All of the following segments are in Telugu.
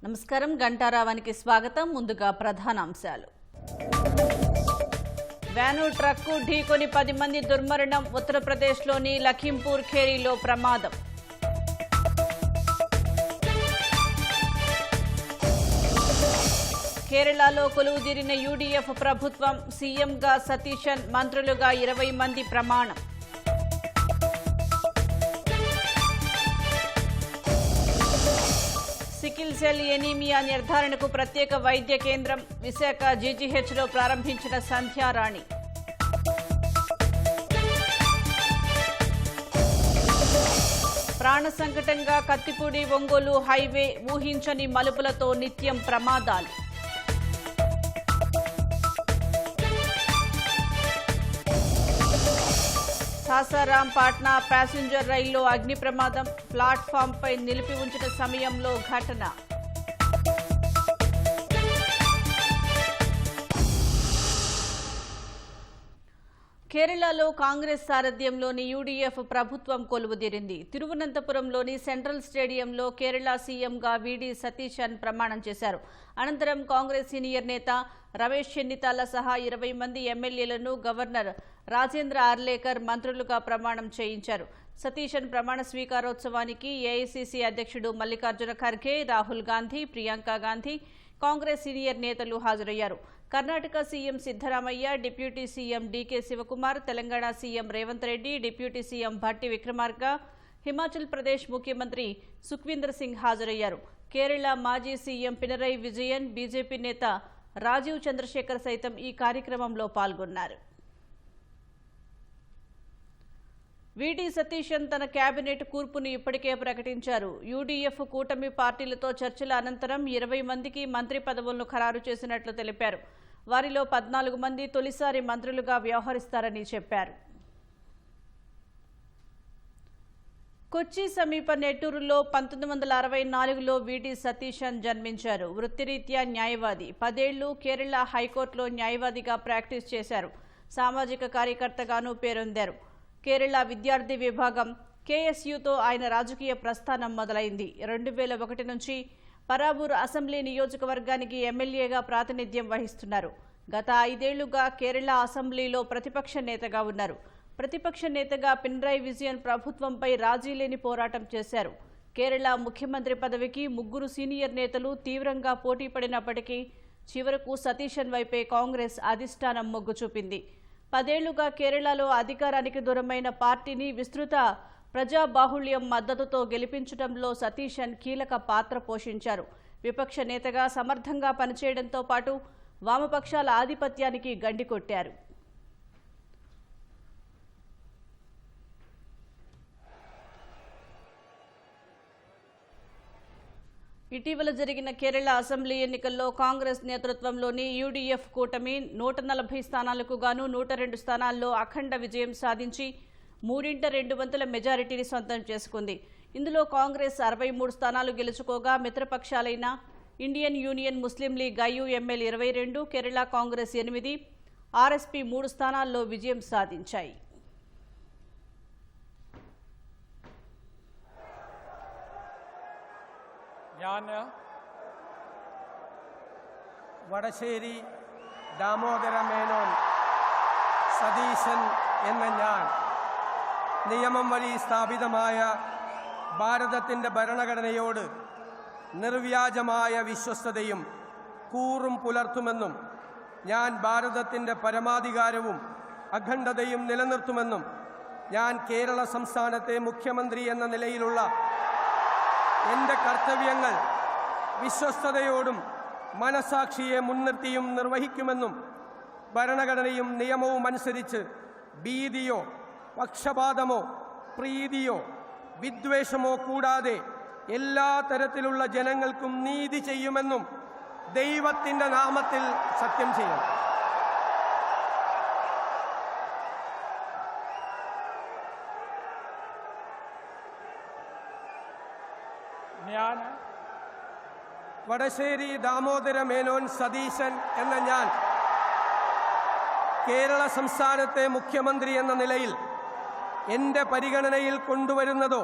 నమస్కారం గంటారావానికి స్వాగతం. ముందుగా ప్రధానాంశాలు. వ్యాను ట్రక్కు ఢీకొని 10 మంది దుర్మరణం. ఉత్తరప్రదేశ్లోని లఖింపూర్ ఖేరీలో ప్రమాదం. కేరళలో కొలువుదీరిన యూడీఎఫ్ ప్రభుత్వం. సీఎంగా సతీశన్, మంత్రులుగా 20 మంది ప్రమాణం. సికిల్ సెల్ ఎనీమియా నిర్ధారణకు ప్రత్యేక వైద్య కేంద్రం. విశాఖ జీజీహెచ్లో ప్రారంభించిన సంధ్యారాణి. ప్రాణ సంకటంగా కత్తిపూడి ఒంగోలు హైవే. ఊహించని మలుపులతో నిత్యం ప్రమాదాలు. సాసారాం పాట్నా ప్యాసింజర్ రైల్లో అగ్ని ప్రమాదం. ప్లాట్ఫామ్పై నిలిపి ఉంచిన సమయంలో ఘటన. కేరళలో కాంగ్రెస్ సారథ్యంలోని యూడీఎఫ్ ప్రభుత్వం కొలువుదీరింది. తిరువనంతపురంలోని సెంట్రల్ స్టేడియంలో కేరళ సీఎంగా వీడి సతీశన్ ప్రమాణం చేశారు. అనంతరం కాంగ్రెస్ సీనియర్ నేత రమేష్ చెన్నితాల సహా 20 మంది ఎమ్మెల్యేలను గవర్నర్ రాజేంద్ర ఆర్లేకర్ మంత్రులుగా ప్రమాణం చేయించారు. సతీశన్ ప్రమాణ స్వీకారోత్సవానికి ఏఐసీసీ అధ్యక్షుడు మల్లికార్జున ఖర్గే, రాహుల్ గాంధీ, ప్రియాంక గాంధీ, కాంగ్రెస్ సీనియర్ నేతలు హాజరయ్యారు. Karnataka CM Siddaramaiah, deputy CM DK Shivakumar, Telangana CM Revanth Reddy, deputy CM Bhatti Vikramarka, Himachal Pradesh ముఖ్యమంత్రి సుఖ్వీందర్ సింగ్ హాజరయ్యారు. కేరళ మాజీ సీఎం పినరయి విజయన్, బీజేపీ నేత రాజీవ్ చంద్రశేఖర్ సైతం ఈ కార్యక్రమంలో పాల్గొన్నారు. వీడి సతీశన్ తన కేబినెట్ కూర్పును ఇప్పటికే ప్రకటించారు. యూడీఎఫ్ కూటమి పార్టీలతో చర్చల అనంతరం 20 మందికి మంత్రి పదవులను ఖరారు చేసినట్లు తెలిపారు. వారిలో 14 మంది తొలిసారి మంత్రులుగా వ్యవహరిస్తారని చెప్పారు. కొచ్చి సమీప నెట్టూరులో 1964లో వీడి సతీశన్ జన్మించారు. వృత్తిరీత్యా న్యాయవాది. 10 ఏళ్లు కేరళ హైకోర్టులో న్యాయవాదిగా ప్రాక్టీస్ చేశారు. సామాజిక కార్యకర్తగానూ పేరొందారు. కేరళ విద్యార్థి విభాగం కేఎస్యూతో ఆయన రాజకీయ ప్రస్థానం మొదలైంది. 2001 నుంచి పరాబూర్ అసెంబ్లీ నియోజకవర్గానికి ఎమ్మెల్యేగా ప్రాతినిధ్యం వహిస్తున్నారు. గత 5 ఏళ్లుగా కేరళ అసెంబ్లీలో ప్రతిపక్ష నేతగా ఉన్నారు. ప్రతిపక్ష నేతగా పినరయి విజయన్ ప్రభుత్వంపై రాజీలేని పోరాటం చేశారు. కేరళ ముఖ్యమంత్రి పదవికి 3 సీనియర్ నేతలు తీవ్రంగా పోటీ పడినప్పటికీ చివరకు సతీశన్ వైపే కాంగ్రెస్ అధిష్టానం మొగ్గు చూపింది. 10 ఏళ్లుగా కేరళలో అధికారానికి దూరమైన పార్టీని విస్తృత ప్రజాబాహుళ్యం మద్దతుతో గెలిపించడంలో సతీశన్ కీలక పాత్ర పోషించారు. విపక్ష నేతగా సమర్థంగా పనిచేయడంతో పాటు వామపక్షాల ఆధిపత్యానికి గండి కొట్టారు. ఇటీవల జరిగిన కేరళ అసెంబ్లీ ఎన్నికల్లో కాంగ్రెస్ నేతృత్వంలోని యూడీఎఫ్ కూటమి 140 స్థానాలకు గాను 102 స్థానాల్లో అఖండ విజయం సాధించి 3/2 మెజారిటీని సొంతం చేసుకుంది. ఇందులో కాంగ్రెస్ 63 స్థానాలు గెలుచుకోగా మిత్రపక్షాలైన Indian Union Muslim League IUML 22, Kerala Congress 8, RSP 3 స్థానాల్లో విజయం సాధించాయి. വടശ്ശേരി ദാമോദര മേനോൻ സതീശൻ എന്ന ഞാൻ നിയമം വഴി സ്ഥാപിതമായ ഭാരതത്തിൻ്റെ ഭരണഘടനയോട് നിർവ്യാജമായ വിശ്വസ്തതയും കൂറും പുലർത്തുമെന്നും ഞാൻ ഭാരതത്തിൻ്റെ പരമാധികാരവും അഖണ്ഡതയും നിലനിർത്തുമെന്നും ഞാൻ കേരള സംസ്ഥാനത്തെ മുഖ്യമന്ത്രി എന്ന നിലയിലുള്ള എൻ്റെ കർത്തവ്യങ്ങൾ വിശ്വസ്തയോടും മനസാക്ഷിയെ മുൻനിർത്തിയും നിർവഹിക്കുമെന്നും ഭരണഘടനയും നിയമവും അനുസരിച്ച് ഭീതിയോ പക്ഷപാതമോ പ്രീതിയോ വിദ്വേഷമോ കൂടാതെ എല്ലാ തരത്തിലുള്ള ജനങ്ങൾക്കും നീതി ചെയ്യുമെന്നും ദൈവത്തിൻ്റെ നാമത്തിൽ സത്യം ചെയ്യും. വടശ്ശേരി ദാമോദര മേനോൻ സതീശൻ എന്ന ഞാൻ കേരള സംസ്ഥാനത്തെ മുഖ്യമന്ത്രി എന്ന നിലയിൽ എൻ്റെ പരിഗണനയിൽ കൊണ്ടുവരുന്നതോ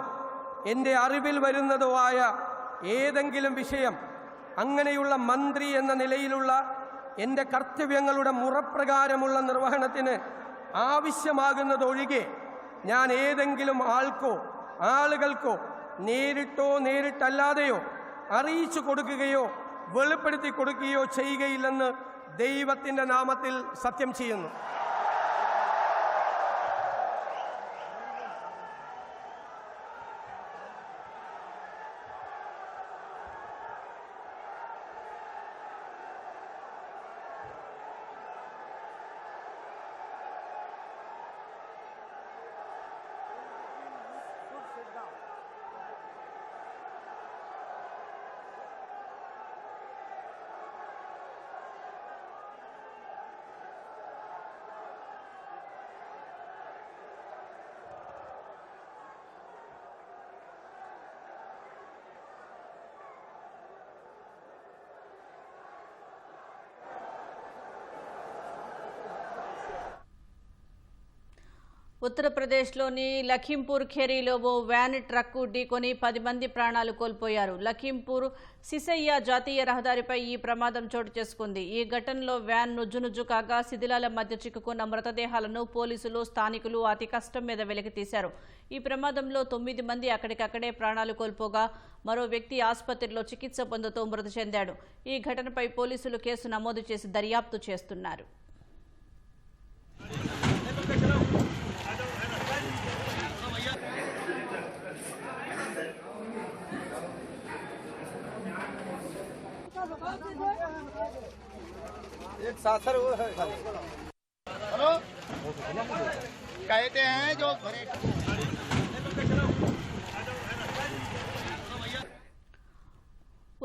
എൻ്റെ അറിവിൽ വരുന്നതോ ആയ ഏതെങ്കിലും വിഷയം അങ്ങനെയുള്ള മന്ത്രി എന്ന നിലയിലുള്ള എൻ്റെ കർത്തവ്യങ്ങളുടെ മുറപ്രകാരമുള്ള നിർവഹണത്തിന് ആവശ്യമാകുന്നതൊഴികെ ഞാൻ ഏതെങ്കിലും ആളുകൾക്കോ നേരിട്ടോ നേരിട്ടല്ലാതെയോ അറിയിച്ചു കൊടുക്കുകയോ വെളിപ്പെടുത്തി കൊടുക്കുകയോ ചെയ്യുകയില്ലെന്ന് ദൈവത്തിൻ്റെ നാമത്തിൽ സത്യം ചെയ്യുന്നു. ఉత్తరప్రదేశ్లోని లఖింపూర్ ఖేరీలో ఓ వ్యాన్ ట్రక్కు ఢీకొని 10 మంది ప్రాణాలు కోల్పోయారు. లఖింపూర్ సిసయ్య జాతీయ రహదారిపై ఈ ప్రమాదం చోటు చేసుకుంది. ఈ ఘటనలో వ్యాన్ నుజ్జునుజ్జు కాగా శిథిలాల మధ్య చిక్కుకున్న మృతదేహాలను పోలీసులు, స్థానికులు అతి కష్టం మీద వెలికితీశారు. ఈ ప్రమాదంలో 9 మంది అక్కడికక్కడే ప్రాణాలు కోల్పోగా మరో వ్యక్తి ఆసుపత్రిలో చికిత్స పొందుతూ మృతి చెందాడు. ఈ ఘటనపై పోలీసులు కేసు నమోదు చేసి దర్యాప్తు చేస్తున్నారు. एक सासर वो है हेलो कहते हैं जो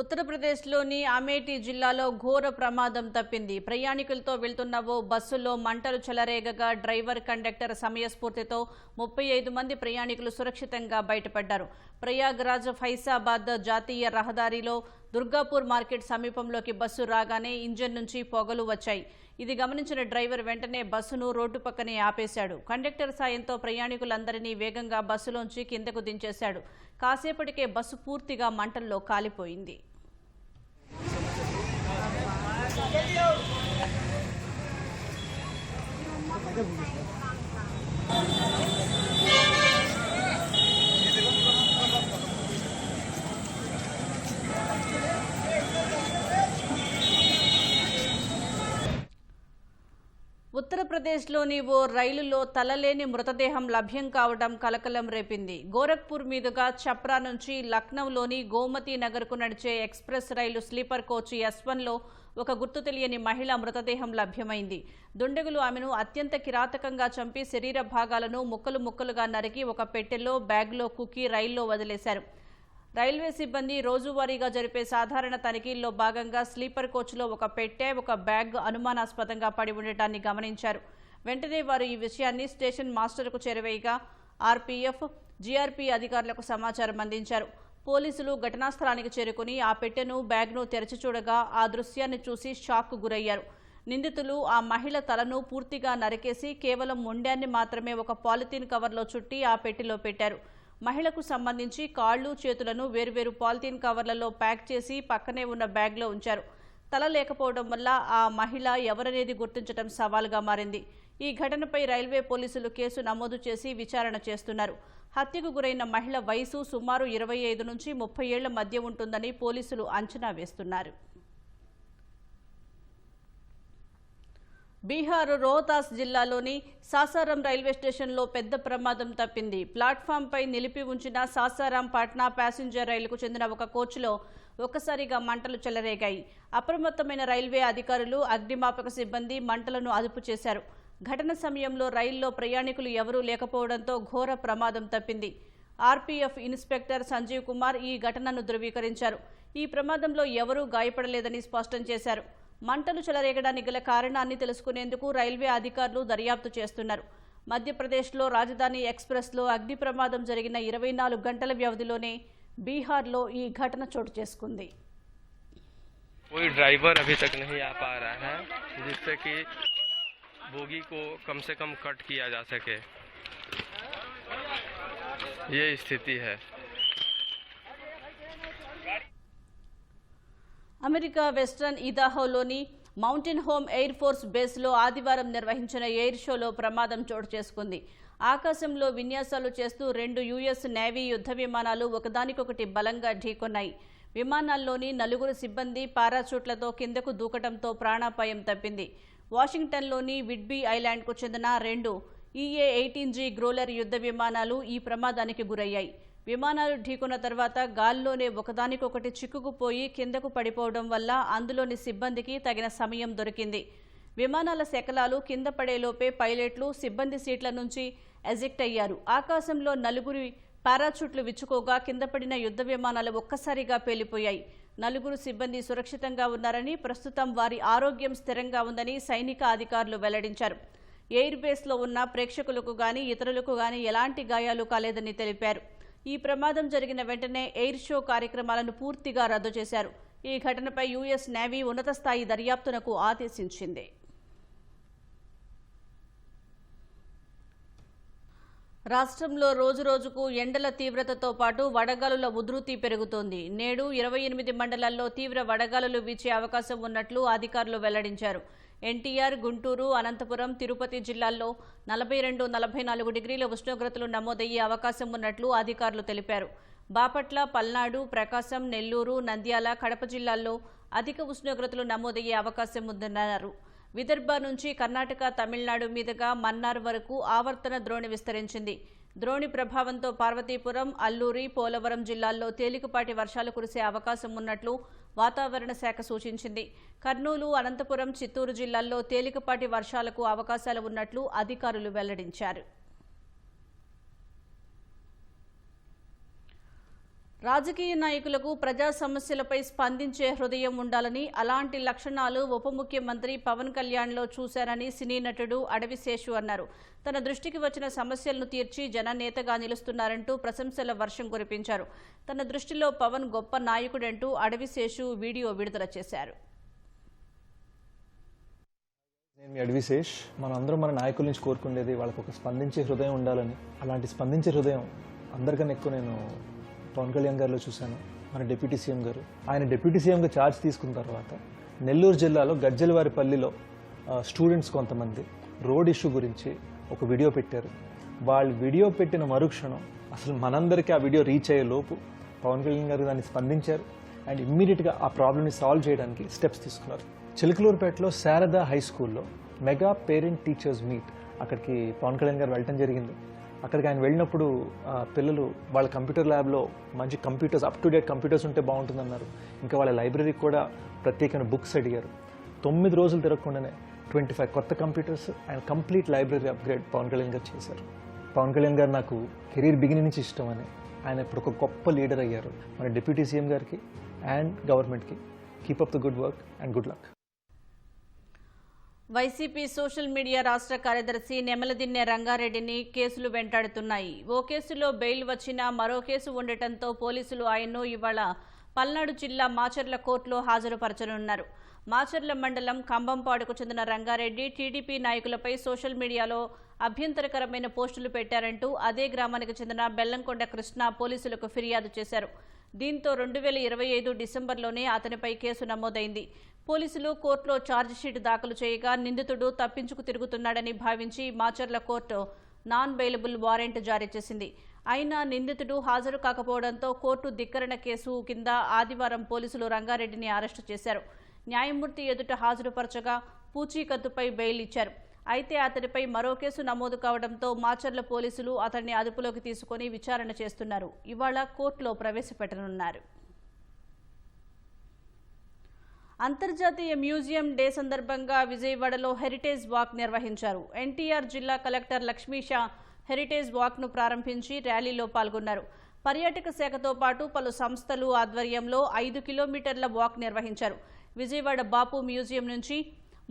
ఉత్తరప్రదేశ్లోని అమేఠీ జిల్లాలో ఘోర ప్రమాదం తప్పింది. ప్రయాణికులతో వెళ్తున్న ఓ బస్సులో మంటలు చెలరేగగా డ్రైవర్, కండక్టర్ సమయస్ఫూర్తితో 35 మంది ప్రయాణికులు సురక్షితంగా బయటపడ్డారు. ప్రయాగ్రాజ్ ఫైసాబాద్ జాతీయ రహదారిలో దుర్గాపూర్ మార్కెట్ సమీపంలోకి బస్సు రాగానే ఇంజన్ నుంచి పొగలు వచ్చాయి. ఇది గమనించిన డ్రైవర్ వెంటనే బస్సును రోడ్డు పక్కనే ఆపేశాడు. కండక్టర్ సాయంతో ప్రయాణికులందరినీ వేగంగా బస్సులోంచి కిందకు దించేశాడు. కాసేపటికే బస్సు పూర్తిగా మంటల్లో కాలిపోయింది. ఉత్తరప్రదేశ్లోని ఓ రైలులో తలలేని మృతదేహం లభ్యం కావడం కలకలం రేపింది. గోరఖ్పూర్ మీదుగా ఛప్రా నుంచి లక్నోలోని గోమతి నగర్కు నడిచే ఎక్స్ప్రెస్ రైలు స్లీపర్ కోచ్ S1లో ఒక గుర్తు తెలియని మహిళ మృతదేహం లభ్యమైంది. దుండగులు ఆమెను అత్యంత కిరాతకంగా చంపి శరీర భాగాలను ముక్కలు ముక్కలుగా నరికి ఒక పెట్టెలో, బ్యాగ్లో కుక్కి రైల్లో వదిలేశారు. రైల్వే సిబ్బంది రోజువారీగా జరిపే సాధారణ తనిఖీల్లో భాగంగా స్లీపర్ కోచ్లో ఒక పెట్టె, ఒక బ్యాగ్ అనుమానాస్పదంగా పడి ఉండటాన్ని గమనించారు. వెంటనే వారు ఈ విషయాన్ని స్టేషన్ మాస్టర్కు చేరవేయగా RPF, GRP అధికారులకు సమాచారం అందించారు. పోలీసులు ఘటనా స్థలానికి చేరుకుని ఆ పెట్టెను, బ్యాగ్ను తెరచి చూడగా ఆ దృశ్యాన్ని చూసి షాక్కు గురయ్యారు. నిందితులు ఆ మహిళ తలను పూర్తిగా నరికేసి కేవలం మొండాన్ని మాత్రమే ఒక పాలిథీన్ కవర్లో చుట్టి ఆ పెట్టెలో పెట్టారు. మహిళకు సంబంధించి కాళ్లు, చేతులను వేర్వేరు పాలిథీన్ కవర్లలో ప్యాక్ చేసి పక్కనే ఉన్న బ్యాగ్లో ఉంచారు. తల లేకపోవడం వల్ల ఆ మహిళ ఎవరనేది గుర్తించడం సవాలుగా మారింది. ఈ ఘటనపై రైల్వే పోలీసులు కేసు నమోదు చేసి విచారణ చేస్తున్నారు. హత్యకు గురైన మహిళ వయసు సుమారు 25 నుంచి 30 ఏళ్ల మధ్య ఉంటుందని పోలీసులు అంచనా వేస్తున్నారు. బీహార్ రోహతాస్ జిల్లాలోని సాసారాం రైల్వే స్టేషన్లో పెద్ద ప్రమాదం తప్పింది. ప్లాట్ఫామ్పై నిలిపి ఉంచిన సాసారాం పాట్నా ప్యాసింజర్ రైలుకు చెందిన ఒక కోచ్లో ఒక్కసారిగా మంటలు చెలరేగాయి. అప్రమత్తమైన రైల్వే అధికారులు, అగ్నిమాపక సిబ్బంది మంటలను అదుపు చేశారు. ఘటన సమయంలో రైల్లో ప్రయాణికులు ఎవరూ లేకపోవడంతో ఘోర ప్రమాదం తప్పింది. RPF ఇన్స్పెక్టర్ సంజీవ్ కుమార్ ఈ ఘటనను ధృవీకరించారు. ఈ ప్రమాదంలో ఎవరూ గాయపడలేదని స్పష్టం చేశారు. మంటలు చెలరేగడానికి గల కారణాన్ని తెలుసుకునేందుకు రైల్వే అధికారులు దర్యాప్తు చేస్తున్నారు. మధ్యప్రదేశ్లో రాజధాని ఎక్స్ప్రెస్లో అగ్ని ప్రమాదం జరిగిన 24 గంటల వ్యవధిలోనే బీహార్లో ఈ ఘటన చోటు చేసుకుంది. कोई ड्राइवर अभी तक नहीं आ पा रहा है, जिससे कि बोगी को कम से कम कट किया जा सके, ये स्थिति है। అమెరికా వెస్ట్రన్ ఇదాహోలోని మౌంటైన్ హోమ్ ఎయిర్ ఫోర్స్ బేస్లో ఆదివారం నిర్వహించిన ఎయిర్ షోలో ప్రమాదం చోటు చేసుకుంది. ఆకాశంలో విన్యాసాలు చేస్తూ 2 యుఎస్ నేవీ యుద్ధ విమానాలు ఒకదానికొకటి బలంగా ఢీకొన్నాయి. విమానాల్లోని 4 సిబ్బంది పారాచూట్లతో కిందకు దూకటంతో ప్రాణాపాయం తప్పింది. వాషింగ్టన్లోని విడ్బీ ఐలాండ్కు చెందిన 2 EA-18G గ్రోలర్ యుద్ధ విమానాలు ఈ ప్రమాదానికి గురయ్యాయి. విమానాలు ఢీకొన్న తర్వాత గాల్లోనే ఒకదానికొకటి చిక్కుకుపోయి కిందకు పడిపోవడం వల్ల అందులోని సిబ్బందికి తగిన సమయం దొరికింది. విమానాల శకలాలు కింద పడేలోపే పైలట్లు సిబ్బంది సీట్ల నుంచి ఎజెక్ట్ అయ్యారు. ఆకాశంలో 4 పారాచూట్లు విచ్చుకోగా కింద పడిన యుద్ధ విమానాలు ఒక్కసారిగా పేలిపోయాయి. 4 సిబ్బంది సురక్షితంగా ఉన్నారని, ప్రస్తుతం వారి ఆరోగ్యం స్థిరంగా ఉందని సైనిక అధికారులు వెల్లడించారు. ఎయిర్ బేస్లో ఉన్న ప్రేక్షకులకు గానీ ఇతరులకు గానీ ఎలాంటి గాయాలు కాలేదని తెలిపారు. ఈ ప్రమాదం జరిగిన వెంటనే ఎయిర్ షో కార్యక్రమాలను పూర్తిగా రద్దు చేశారు. ఈ ఘటనపై యుఎస్ నేవీ ఉన్నత స్థాయి దర్యాప్తునకు ఆదేశించింది. రాష్ట్రంలో రోజురోజుకు ఎండల తీవ్రతతో పాటు వడగాలుల ఉధృతి పెరుగుతోంది. నేడు 28 మండలాల్లో తీవ్ర వడగాలులు వీచే అవకాశం ఉన్నట్లు అధికారులు వెల్లడించారు. ఎన్టీఆర్, గుంటూరు, అనంతపురం, తిరుపతి జిల్లాల్లో 42-44 డిగ్రీల ఉష్ణోగ్రతలు నమోదయ్యే అవకాశం ఉన్నట్లు అధికారులు తెలిపారు. బాపట్ల, పల్నాడు, ప్రకాశం, నెల్లూరు, నంద్యాల, కడప జిల్లాల్లో అధిక ఉష్ణోగ్రతలు నమోదయ్యే అవకాశం ఉందన్నారు. విదర్భ నుంచి కర్ణాటక, తమిళనాడు మీదుగా మన్నార్ వరకు ఆవర్తన ద్రోణి విస్తరించింది. ద్రోణి ప్రభావంతో పార్వతీపురం, అల్లూరి, పోలవరం జిల్లాల్లో తేలికపాటి వర్షాలు కురిసే అవకాశం ఉన్నట్లు వాతావరణ శాఖ సూచించింది. కర్నూలు, అనంతపురం, చిత్తూరు జిల్లాల్లో తేలికపాటి వర్షాలకు అవకాశాలు ఉన్నట్లు అధికారులు వెల్లడించారు. రాజకీయ నాయకులకు ప్రజా సమస్యలపై స్పందించే హృదయం ఉండాలని, అలాంటి లక్షణాలు ఉప ముఖ్యమంత్రి పవన్ కళ్యాణ్లో చూశారని సినీ నటుడు అడవిశేషు అన్నారు. తన దృష్టికి వచ్చిన సమస్యలను తీర్చి జననేతగా నిలుస్తున్నారంటూ ప్రశంసల వర్షం కురిపించారు. తన దృష్టిలో పవన్ గొప్ప నాయకుడంటూ అడవిశేషు వీడియో విడుదల చేశారు. నేను మీ అడవిశేష్. మనందరం మన నాయకుల నుంచి కోరుకునేది వాళ్ళకు ఒక స్పందించే హృదయం ఉండాలని. అలాంటి స్పందించే హృదయం అందరికన్నా ఎక్కువ నేను పవన్ కళ్యాణ్ గారిలో చూశాను. మన డిప్యూటీ సీఎం గారు, ఆయన డిప్యూటీ సీఎంగా ఛార్జ్ తీసుకున్న తర్వాత నెల్లూరు జిల్లాలో గజ్జలవారిపల్లిలో స్టూడెంట్స్ కొంతమంది రోడ్ ఇష్యూ గురించి ఒక వీడియో పెట్టారు. వాళ్ళు వీడియో పెట్టిన మరుక్షణం అసలు మనందరికీ ఆ వీడియో రీచ్ అయ్యే లోపు పవన్ కళ్యాణ్ గారు దాన్ని స్పందించారు అండ్ ఇమ్మీడియట్గా ఆ ప్రాబ్లమ్ని సాల్వ్ చేయడానికి స్టెప్స్ తీసుకున్నారు. చిలకలూరుపేటలో శారద హై స్కూల్లో మెగా పేరెంట్ టీచర్స్ మీట్, అక్కడికి పవన్ కళ్యాణ్ గారు వెళ్ళటం జరిగింది. అక్కడికి ఆయన వెళ్ళినప్పుడు పిల్లలు వాళ్ళ కంప్యూటర్ ల్యాబ్లో మంచి computers, up to date computers ఉంటే బాగుంటుందన్నారు. ఇంకా వాళ్ళ లైబ్రరీకి కూడా ప్రత్యేకమైన బుక్స్ అడిగారు. 9 రోజులు తిరగకుండానే 25 కొత్త computers and complete library upgrade Pawan Kalyan గారు చేశారు. పవన్ కళ్యాణ్ గారు నాకు కెరీర్ బిగినింగ్ నుంచి ఇష్టం అని, ఆయన ఇప్పుడు ఒక గొప్ప లీడర్ అయ్యారు. మన డిప్యూటీ సీఎం గారికి అండ్ గవర్నమెంట్కి keep up the good work and good luck. YCP social media రాష్ట్ర కార్యదర్శి నెమలదిన్నె రంగారెడ్డిని కేసులు వెంటాడుతున్నాయి. ఓ కేసులో బెయిల్ వచ్చినా మరో కేసు ఉండటంతో పోలీసులు ఆయన్ను ఇవాళ పల్నాడు జిల్లా మాచర్ల కోర్టులో హాజరుపరచనున్నారు. మాచర్ల మండలం కంబంపాడుకు చెందిన రంగారెడ్డి టీడీపీ నాయకులపై సోషల్ మీడియాలో అభ్యంతరకరమైన పోస్టులు పెట్టారంటూ అదే గ్రామానికి చెందిన బెల్లంకొండ కృష్ణ పోలీసులకు ఫిర్యాదు చేశారు. దీంతో 2025 డిసెంబర్లోనే అతనిపై కేసు నమోదైంది. పోలీసులు కోర్టులో ఛార్జిషీట్ దాఖలు చేయగా నిందితుడు తప్పించుకు తిరుగుతున్నాడని భావించి Macherla court non bailable warrant జారీ చేసింది. అయినా నిందితుడు హాజరు కాకపోవడంతో కోర్టు ధిక్కరణ కేసు కింద ఆదివారం పోలీసులు రంగారెడ్డిని అరెస్టు చేశారు. న్యాయమూర్తి ఎదుట హాజరుపరచగా పూచీకత్తుపై బెయిల్ ఇచ్చారు. అయితే అతడిపై మరో కేసు నమోదు కావడంతో మాచర్ల పోలీసులు అతన్ని అదుపులోకి తీసుకుని విచారణ చేస్తున్నారు. ఇవాళ కోర్టులో ప్రవేశపెట్టనున్నారు. అంతర్జాతీయ మ్యూజియం డే సందర్భంగా విజయవాడలో హెరిటేజ్ వాక్ నిర్వహించారు. ఎన్టీఆర్ జిల్లా కలెక్టర్ లక్ష్మీషా హెరిటేజ్ వాక్ను ప్రారంభించి ర్యాలీలో పాల్గొన్నారు. పర్యాటక శాఖతో పాటు పలు సంస్థలు ఆధ్వర్యంలో 5 కిలోమీటర్ల వాక్ నిర్వహించారు. విజయవాడ బాపు మ్యూజియం నుంచి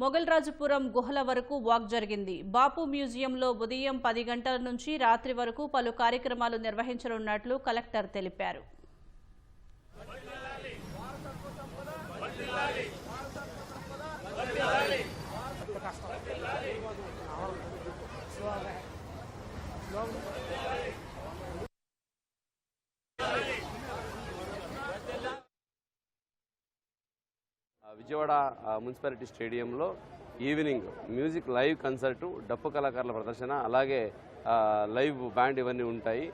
మొగల్రాజుపురం గుహల వరకు వాక్ జరిగింది. బాపు మ్యూజియంలో ఉదయం 10 గంటల నుంచి రాత్రి వరకు పలు కార్యక్రమాలు నిర్వహించనున్నట్లు కలెక్టర్ తెలిపారు. విజయవాడ మున్సిపాలిటీ స్టేడియంలో ఈవినింగ్ మ్యూజిక్ లైవ్ కన్సర్టు, డప్పు కళాకారుల ప్రదర్శన, అలాగే లైవ్ బ్యాండ్ ఇవన్నీ ఉంటాయి.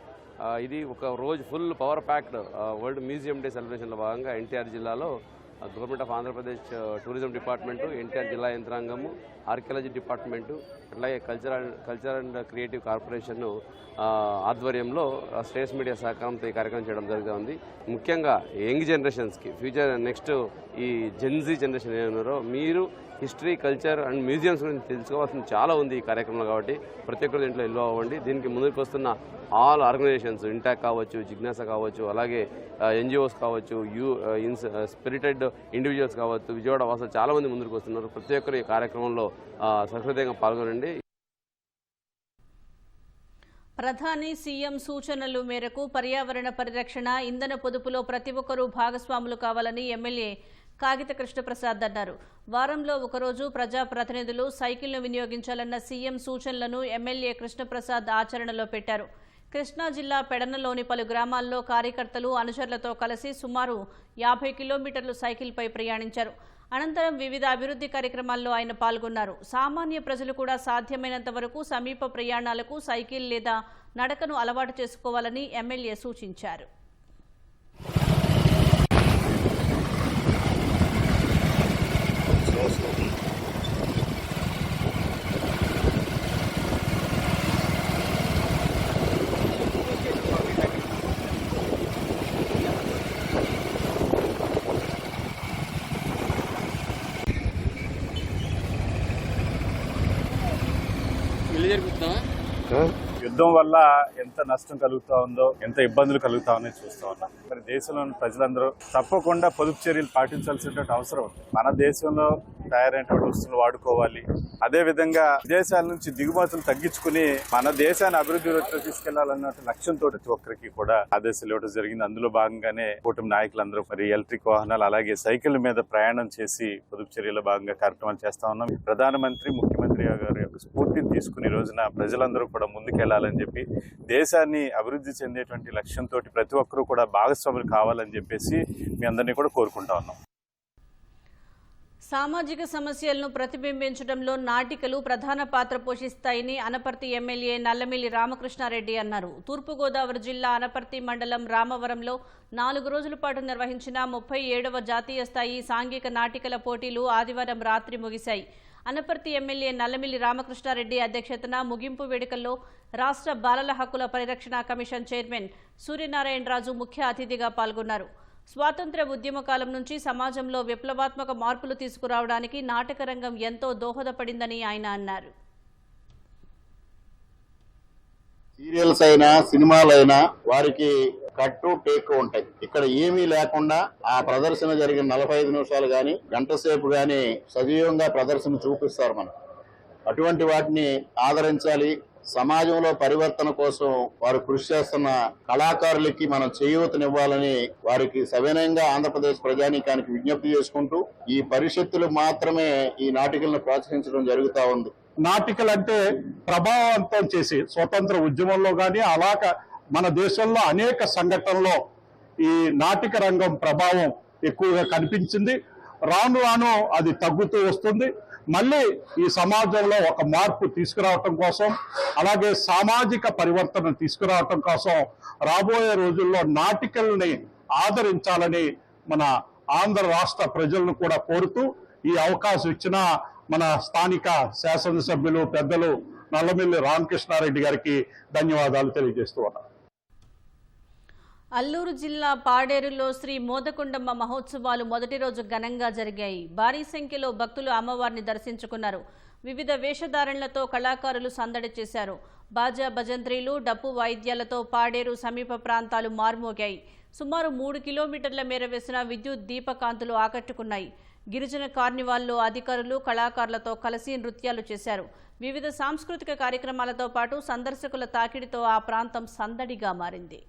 ఇది ఒక రోజు full power packed world museum day సెలబ్రేషన్లో భాగంగా ఎన్టీఆర్ జిల్లాలో government of Andhra Pradesh tourism department, NTR జిల్లా యంత్రాంగము, ఆర్కియాలజీ డిపార్ట్మెంటు, అట్లాగే కల్చర్ అండ్ క్రియేటివ్ కార్పొరేషన్ ఆధ్వర్యంలో స్టేట్స్ మీడియా సహకారంతో ఈ కార్యక్రమం చేయడం జరుగుతుంది. ముఖ్యంగా యంగ్ జనరేషన్స్కి, ఫ్యూచర్ నెక్స్ట్ ఈ జెన్జీ జనరేషన్ ఏమన్నారో మీరు హిస్టరీ, కల్చర్ అండ్ మ్యూజియంస్ గురించి తెలుసుకోవాల్సింది చాలా ఉంది ఈ కార్యక్రమంలో. కాబట్టి ప్రతి ఒక్కరు దీంట్లో ఇన్వాల్వ్ అవ్వండి. దీనికి ముందుకు వస్తున్న ఆల్ ఆర్గనైజేషన్స్, ఇంటాక్ కావచ్చు, జిజ్ఞాస కావచ్చు, అలాగే ఎన్జిఓస్ కావచ్చు, స్పిరిటెడ్ ఇండివిజువల్స్ కావచ్చు, విజయవాడ వాసులు చాలామంది ముందుకు వస్తున్నారు. ప్రతి ఒక్కరు ఈ కార్యక్రమంలో సహృదయంగా పాల్గొనండి. ప్రధాని సీఎం సూచనలు మేరకు పర్యావరణ పరిరక్షణ, ఇంధన పొదుపులో ప్రతి ఒక్కరూ భాగస్వాములు కావాలని ఎమ్మెల్యే కాగిత కృష్ణప్రసాద్ అన్నారు. వారంలో ఒకరోజు ప్రజాప్రతినిధులు సైకిల్ను వినియోగించాలన్న సీఎం సూచనలను ఎమ్మెల్యే కృష్ణప్రసాద్ ఆచరణలో పెట్టారు. కృష్ణా జిల్లా పెడనలోని పలు గ్రామాల్లో కార్యకర్తలు అనుచరులతో కలిసి సుమారు 50 కిలోమీటర్లు సైకిల్పై ప్రయాణించారు. అనంతరం వివిధ అభివృద్ధి కార్యక్రమాల్లో ఆయన పాల్గొన్నారు. సామాన్య ప్రజలు కూడా సాధ్యమైనంత వరకు సమీప ప్రయాణాలకు సైకిల్ లేదా నడకను అలవాటు చేసుకోవాలని ఎమ్మెల్యే సూచించారు. యుద్ధం వల్ల ఎంత నష్టం కలుగుతా ఉందో, ఎంత ఇబ్బందులు కలుగుతా ఉన్నాయో చూస్తా ఉన్నాం. మరి దేశంలోని ప్రజలందరూ తప్పకుండా పొదుపు చర్యలు పాటించాల్సినటువంటి అవసరం ఉంది. మన దేశంలో తయారైనటువంటి వస్తువులు వాడుకోవాలి. అదే విధంగా విదేశాల నుంచి దిగుమతులు తగ్గించుకుని మన దేశాన్ని అభివృద్ధిలోకి తీసుకెళ్లాలన్న లక్ష్యంతో ప్రతి ఒక్కరికి కూడా ఆదేశాలు ఇవ్వడం జరిగింది. అందులో భాగంగానే కూటమి నాయకులందరూ మరి ఎలక్ట్రిక్ వాహనాలు, అలాగే సైకిల్ మీద ప్రయాణం చేసి పొదుపు చర్యల భాగంగా కార్యక్రమాలు చేస్తా ఉన్నాం. ప్రధానమంత్రి, ముఖ్యమంత్రి గారి యొక్క స్ఫూర్తిని తీసుకుని రోజున ప్రజలందరూ కూడా ముందుకెళ్లాలని చెప్పి, దేశాన్ని అభివృద్ధి చెందేటువంటి లక్ష్యంతో ప్రతి ఒక్కరూ కూడా భాగస్వాములు కావాలని చెప్పేసి మీ అందరినీ కూడా కోరుకుంటా ఉన్నాం. సామాజిక సమస్యలను ప్రతిబింబించడంలో నాటికలు ప్రధాన పాత్ర పోషిస్తాయని అనపర్తి ఎమ్మెల్యే నల్లమిల్లి రామకృష్ణారెడ్డి అన్నారు. తూర్పుగోదావరి జిల్లా అనపర్తి మండలం రామవరంలో 4 రోజుల పాటు నిర్వహించిన 37వ జాతీయ స్థాయి సాంఘిక నాటికల పోటీలు ఆదివారం రాత్రి ముగిశాయి. అనపర్తి ఎమ్మెల్యే నల్లమిల్లి రామకృష్ణారెడ్డి అధ్యక్షతన ముగింపు వేడుకల్లో రాష్ట్ర బాలల హక్కుల పరిరక్షణ కమిషన్ చైర్మన్ సూర్యనారాయణరాజు ముఖ్య అతిథిగా పాల్గొన్నారు. స్వాతంత్ర్య ఉద్యమ కాలం నుంచి సమాజంలో విప్లవాత్మక మార్పులు తీసుకురావడానికి నాటక రంగం ఎంతో దోహదపడిందని ఆయన అన్నారు. సీరియల్స్ అయినా, సినిమాలైనా వారికి కట్టు టేకు ఉంటాయి. ఇక్కడ ఏమీ లేకుండా ఆ ప్రదర్శన జరిగిన 45 నిమిషాలు గాని, గంట సేపు గాని సజీవంగా ప్రదర్శన చూపిస్తారు. మనం అటువంటి వాటిని ఆదరించాలి. సమాజంలో పరివర్తన కోసం వారు కృషి చేస్తున్న కళాకారులకి మనం చేయూతనివ్వాలని వారికి సవినయంగా ఆంధ్రప్రదేశ్ ప్రజానీకానికి విజ్ఞప్తి చేసుకుంటూ, ఈ పరిషత్తులు మాత్రమే ఈ నాటికలను ప్రోత్సహించడం జరుగుతూ ఉంది. నాటికలు అంటే ప్రభావవంతం చేసి స్వతంత్ర ఉద్యమంలో కానీ, అలాగ మన దేశంలో అనేక సంఘటనల్లో ఈ నాటిక రంగం ప్రభావం ఎక్కువగా కనిపించింది. రాను రాను అది తగ్గుతూ వస్తుంది. మళ్ళీ ఈ సమాజంలో ఒక మార్పు తీసుకురావటం కోసం, అలాగే సామాజిక పరివర్తన తీసుకురావటం కోసం రాబోయే రోజుల్లో నాటికల్ని ఆదరించాలని మన ఆంధ్ర రాష్ట్ర ప్రజలను కూడా కోరుతూ, ఈ అవకాశం ఇచ్చిన మన స్థానిక శాసనసభ్యులు పెద్దలు నల్లమిల్లి రామకృష్ణారెడ్డి గారికి ధన్యవాదాలు తెలియజేస్తూ ఉన్నాను. అల్లూరు జిల్లా పాడేరులో శ్రీ మోదకొండమ్మ మహోత్సవాలు మొదటి రోజు ఘనంగా జరిగాయి. భారీ సంఖ్యలో భక్తులు అమ్మవారిని దర్శించుకున్నారు. వివిధ వేషధారణలతో కళాకారులు సందడి చేశారు. బాజా భజంత్రీలు, డప్పు వాయిద్యాలతో పాడేరు సమీప ప్రాంతాలు మార్మోగాయి. సుమారు 3 కిలోమీటర్ల మేర వేసిన విద్యుత్ దీపకాంతులు ఆకట్టుకున్నాయి. గిరిజన కార్నివాల్లో అధికారులు కళాకారులతో కలిసి నృత్యాలు చేశారు. వివిధ సాంస్కృతిక కార్యక్రమాలతో పాటు సందర్శకుల తాకిడితో ఆ ప్రాంతం సందడిగా మారింది.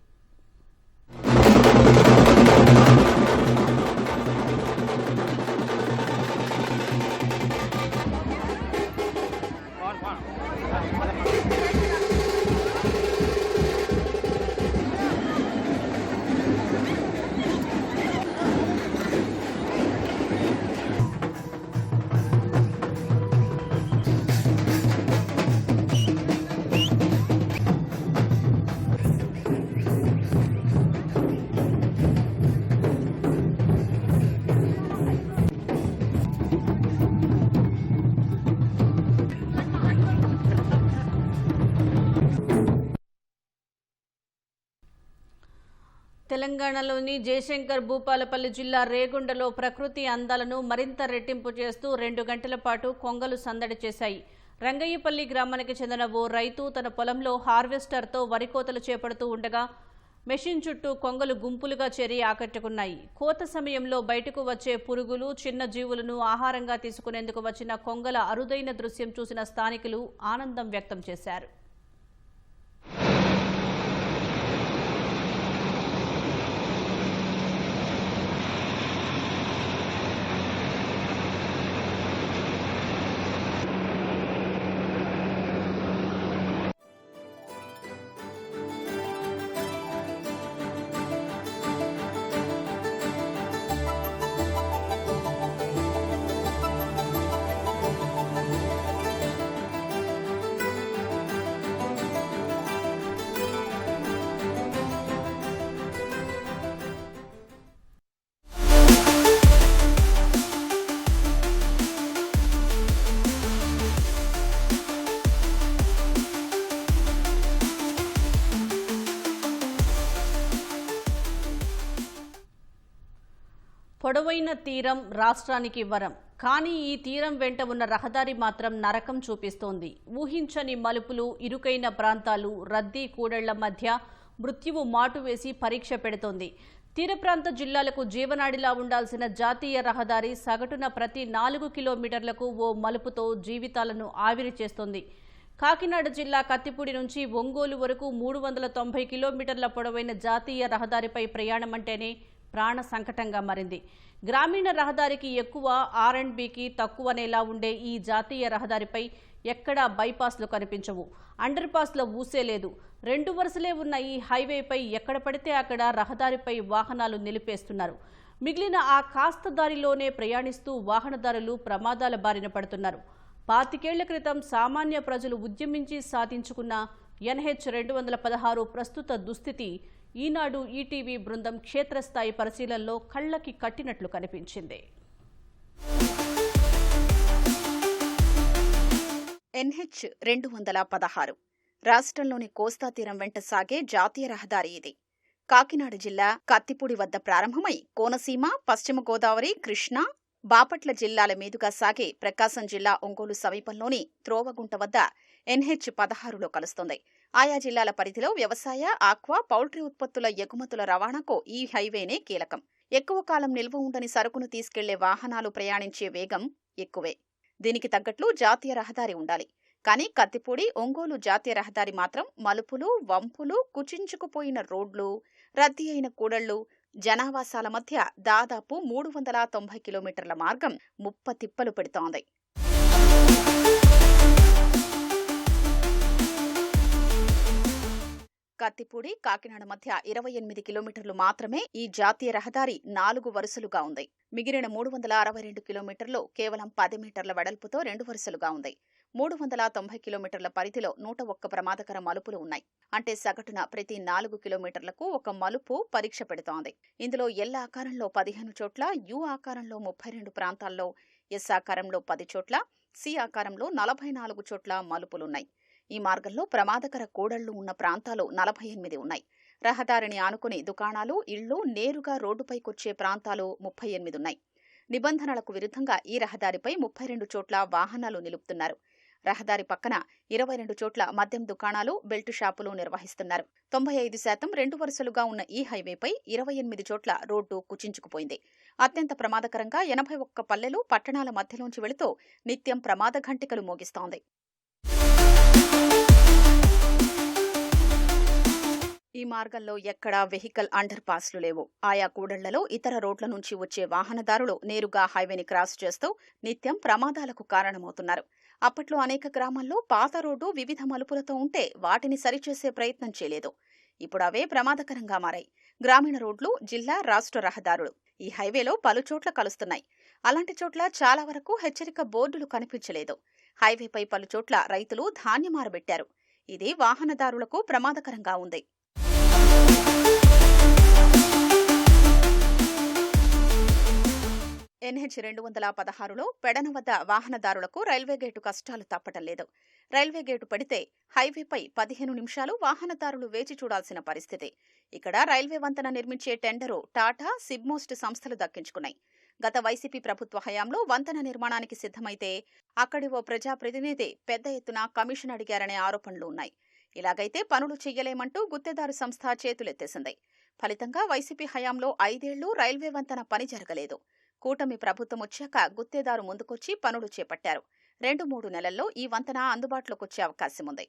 తెలంగాణలోని జయశంకర్ భూపాలపల్లి జిల్లా రేగొండలో ప్రకృతి అందాలను మరింత రెట్టింపు చేస్తూ 2 గంటల పాటు కొంగలు సందడి చేశాయి. రంగయ్యపల్లి గ్రామానికి చెందిన ఓ రైతు తన పొలంలో హార్వెస్టర్తో వరి కోతలు చేపడుతూ ఉండగా మెషిన్ చుట్టూ కొంగలు గుంపులుగా చేరి ఆకట్టుకున్నాయి. కోత సమయంలో బయటకు వచ్చే పురుగులు, చిన్న జీవులను ఆహారంగా తీసుకునేందుకు వచ్చిన కొంగల అరుదైన దృశ్యం చూసిన స్థానికులు ఆనందం వ్యక్తం చేశారు. పొడవైన తీరం రాష్ట్రానికి వరం, కానీ ఈ తీరం వెంట ఉన్న రహదారి మాత్రం నరకం చూపిస్తోంది. ఊహించని మలుపులు, ఇరుకైన ప్రాంతాలు, రద్దీ కూడళ్ల మధ్య మృత్యువు మాటు వేసి పరీక్ష పెడుతోంది. తీర ప్రాంత జిల్లాలకు జీవనాడిలా ఉండాల్సిన జాతీయ రహదారి సగటున ప్రతి 4 కిలోమీటర్లకు ఓ మలుపుతో జీవితాలను ఆవిరి చేస్తోంది. కాకినాడ జిల్లా కత్తిపూడి నుంచి ఒంగోలు వరకు 390 కిలోమీటర్ల పొడవైన జాతీయ రహదారిపై ప్రయాణమంటేనే ప్రాణ సంకటంగా మారింది. గ్రామీణ రహదారికి ఎక్కువ, R&Bకి తక్కువనేలా ఉండే ఈ జాతీయ రహదారిపై ఎక్కడా బైపాస్లు కనిపించవు. అండర్ పాస్ల ఊసే లేదు. 2 వరుసలే ఉన్న ఈ హైవేపై ఎక్కడ పడితే అక్కడ రహదారిపై వాహనాలు నిలిపేస్తున్నారు. మిగిలిన ఆ కాస్త దారిలోనే ప్రయాణిస్తూ వాహనదారులు ప్రమాదాల బారిన పడుతున్నారు. 25 ఏళ్ల క్రితం సామాన్య ప్రజలు ఉద్యమించి సాధించుకున్న NH-216 ప్రస్తుత దుస్థితి ఈనాడు ఈటీవీ బృందం క్షేత్రస్థాయి పరిశీలనలో కళ్లకి కట్టినట్లు కనిపించింది. NH-216 రాష్ట్రంలోని కోస్తా తీరం వెంట సాగే జాతీయ రహదారి ఇది. కాకినాడ జిల్లా కత్తిపూడి వద్ద ప్రారంభమై కోనసీమ, పశ్చిమ గోదావరి, కృష్ణా, బాపట్ల జిల్లాల మీదుగా సాగే ప్రకాశం జిల్లా ఒంగోలు సమీపంలోని త్రోవగుంట వద్ద NH-16లో కలుస్తుంది. ఆయా జిల్లాల పరిధిలో వ్యవసాయ, ఆక్వా, పౌల్ట్రీ ఉత్పత్తుల ఎగుమతుల రవాణాకు ఈ హైవేనే కీలకం. ఎక్కువ కాలం నిల్వ ఉండని సరుకును తీసుకెళ్లే వాహనాలు ప్రయాణించే వేగం ఎక్కువే. దీనికి తగ్గట్లు జాతీయ రహదారి ఉండాలి. కానీ కత్తిపూడి, ఒంగోలు జాతీయ రహదారి మాత్రం మలుపులు, వంపులు, కుచించుకుపోయిన రోడ్లు, రద్దీ అయిన కూడళ్లు, జనావాసాల మధ్య దాదాపు 390 కిలోమీటర్ల మార్గం ముప్పతిప్పలు పెడుతోంది. కత్తిపూడి, కాకినాడ మధ్య 28 కిలోమీటర్లు మాత్రమే ఈ జాతీయ రహదారి 4 వరుసలుగా ఉంది. మిగిలిన 362 కిలోమీటర్లు కేవలం 10 మీటర్ల వెడల్పుతో 2 వరుసలుగా ఉంది. 390 కిలోమీటర్ల పరిధిలో 101 ప్రమాదకర మలుపులు ఉన్నాయి. అంటే సగటున ప్రతి 4 కిలోమీటర్లకు ఒక మలుపు పరీక్ష పెడుతోంది. ఇందులో L ఆకారంలో 15 చోట్ల, U ఆకారంలో 32 ప్రాంతాల్లో, S ఆకారంలో 10 చోట్ల, C ఆకారంలో 44 చోట్ల మలుపులున్నాయి. ఈ మార్గంలో ప్రమాదకర కూడళ్లు ఉన్న ప్రాంతాలు 48 ఉన్నాయి. రహదారిని ఆనుకుని దుకాణాలు, ఇళ్లు, నేరుగా రోడ్డుపైకొచ్చే ప్రాంతాలు 38 ఉన్నాయి. నిబంధనలకు విరుద్ధంగా ఈ రహదారిపై 32 చోట్ల వాహనాలు నిలుపుతున్నారు. రహదారి పక్కన 22 చోట్ల మద్యం దుకాణాలు, బెల్ట్ షాపులు నిర్వహిస్తున్నారు. 95% 2 వరుసలుగా ఉన్న ఈ హైవేపై 28 చోట్ల రోడ్డు కుచించుకుపోయింది. అత్యంత ప్రమాదకరంగా 81 పల్లెలు, పట్టణాల మధ్యలోంచి వెళుతూ నిత్యం ప్రమాద ఘంటికలు మోగిస్తోంది. ఈ మార్గంలో ఎక్కడా వెహికల్ అండర్ పాస్లు లేవు. ఆయా కూడళ్లలో ఇతర రోడ్ల నుంచి వచ్చే వాహనదారులు నేరుగా హైవేని క్రాస్ చేస్తూ నిత్యం ప్రమాదాలకు కారణమవుతున్నారు. అప్పట్లో అనేక గ్రామాల్లో పాత రోడ్డు వివిధ మలుపులతో ఉంటే వాటిని సరిచేసే ప్రయత్నం చేయలేదు. ఇప్పుడు అవే ప్రమాదకరంగా మారాయి. గ్రామీణ రోడ్లు, జిల్లా, రాష్ట్ర రహదారులు ఈ హైవేలో పలుచోట్ల కలుస్తున్నాయి. అలాంటి చోట్ల చాలా వరకు హెచ్చరిక బోర్డులు కనిపించలేదు. హైవేపై పలుచోట్ల రైతులు ధాన్యం ఆరబెట్టారు. ఇది వాహనదారులకు ప్రమాదకరంగా ఉంది. NH-216లో పెడన వద్ద వాహనదారులకు రైల్వే గేటు కష్టాలు తప్పటం లేదు. రైల్వే గేటు పడితే హైవేపై 15 నిమిషాలు వాహనదారులు వేచి చూడాల్సిన పరిస్థితి. ఇక్కడ రైల్వే వంతెన నిర్మించే టెండరు టాటా, సిబ్మోస్ట్ సంస్థలు దక్కించుకున్నాయి. గత వైసీపీ ప్రభుత్వ హయాంలో వంతెన నిర్మాణానికి సిద్ధమైతే అక్కడి ఓ ప్రజాప్రతినిధి పెద్ద ఎత్తున కమిషన్ అడిగారనే ఆరోపణలు ఉన్నాయి. ఇలాగైతే పనులు చెయ్యలేమంటూ గుత్తేదారు సంస్థ చేతులెత్తేసింది. ఫలితంగా వైసీపీ హయాంలో 5 ఏళ్లు రైల్వే వంతెన పని జరగలేదు. కూటమి ప్రభుత్వం వచ్చాక గుత్తేదారు ముందుకొచ్చి పనులు చేపట్టారు. 2-3 నెలల్లో ఈ వంతెన అందుబాటులోకొచ్చే అవకాశం ఉంది.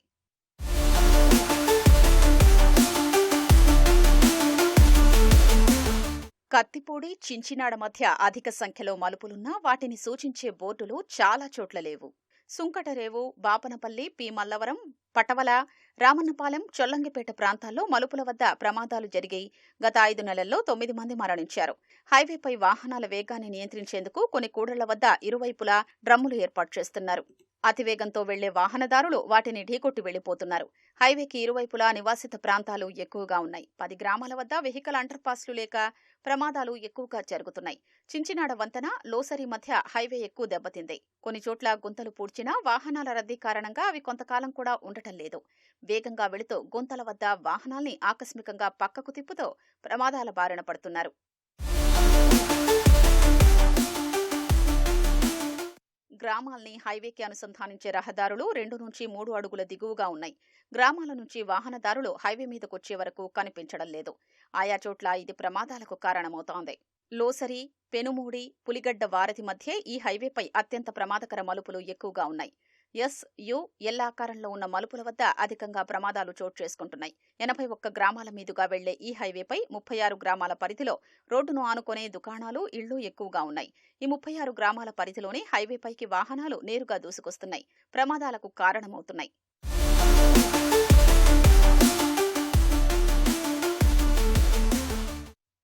కత్తిపూడి, చించినాడ మధ్య అధిక సంఖ్యలో మలుపులున్నా వాటిని సూచించే బోర్డులు చాలా చోట్ల లేవు. సుంకటరేవు, బాపనపల్లి, పి. మల్లవరం, పటవల, రామన్నపాలెం, చొల్లంగిపేట ప్రాంతాల్లో మలుపుల వద్ద ప్రమాదాలు జరిగి గత 5 నెలల్లో 9 మంది మరణించారు. హైవేపై వాహనాల వేగాన్ని నియంత్రించేందుకు కొన్ని కూడళ్ల వద్ద ఇరువైపులా డ్రమ్ములు ఏర్పాటు చేస్తున్నారు. అతివేగంతో వెళ్లే వాహనదారులు వాటిని ఢీకొట్టి వెళ్లిపోతున్నారు. హైవేకి ఇరువైపులా నివాసిత ప్రాంతాలు ఎక్కువగా ఉన్నాయి. 10 గ్రామాల వద్ద వెహికల్ అండర్పాస్లు లేక ప్రమాదాలు ఎక్కువగా జరుగుతున్నాయి. చించినాడ వంతెన, లోసరి మధ్య హైవే ఎక్కువ దెబ్బతింది. కొన్ని చోట్ల గుంతలు పూడ్చినా వాహనాల రద్దీ కారణంగా అవి కొంతకాలం కూడా ఉండటం లేదు. వేగంగా వెళుతూ గుంతల వద్ద వాహనాల్ని ఆకస్మికంగా పక్కకు తిప్పుతూ ప్రమాదాల బారిన పడుతున్నారు. గ్రామాల్ని హైవేకి అనుసంధానించే రహదారులు 2 నుంచి 3 అడుగుల దిగువగా ఉన్నాయి. గ్రామాల నుంచి వాహనదారులు హైవే మీదకొచ్చే వరకు కనిపించడం లేదు. ఆయా చోట్ల ఇది ప్రమాదాలకు కారణమవుతోంది. లోసరి, పెనుమూడి, పులిగడ్డ వారధి మధ్య ఈ హైవేపై అత్యంత ప్రమాదకర మలుపులు ఎక్కువగా ఉన్నాయి. ఎల్ ఆకారంలో ఉన్న మలుపుల వద్ద అధికంగా ప్రమాదాలు చోటు చేసుకుంటున్నాయి. 81 గ్రామాల మీదుగా వెళ్లే ఈ హైవేపై 36 గ్రామాల పరిధిలో రోడ్డును ఆనుకునే దుకాణాలు, ఇళ్లు ఎక్కువగా ఉన్నాయి. ఈ 36 గ్రామాల పరిధిలోనే హైవేపైకి వాహనాలు నేరుగా దూసుకొస్తున్నాయి. ప్రమాదాలకు కారణమవుతున్నాయి.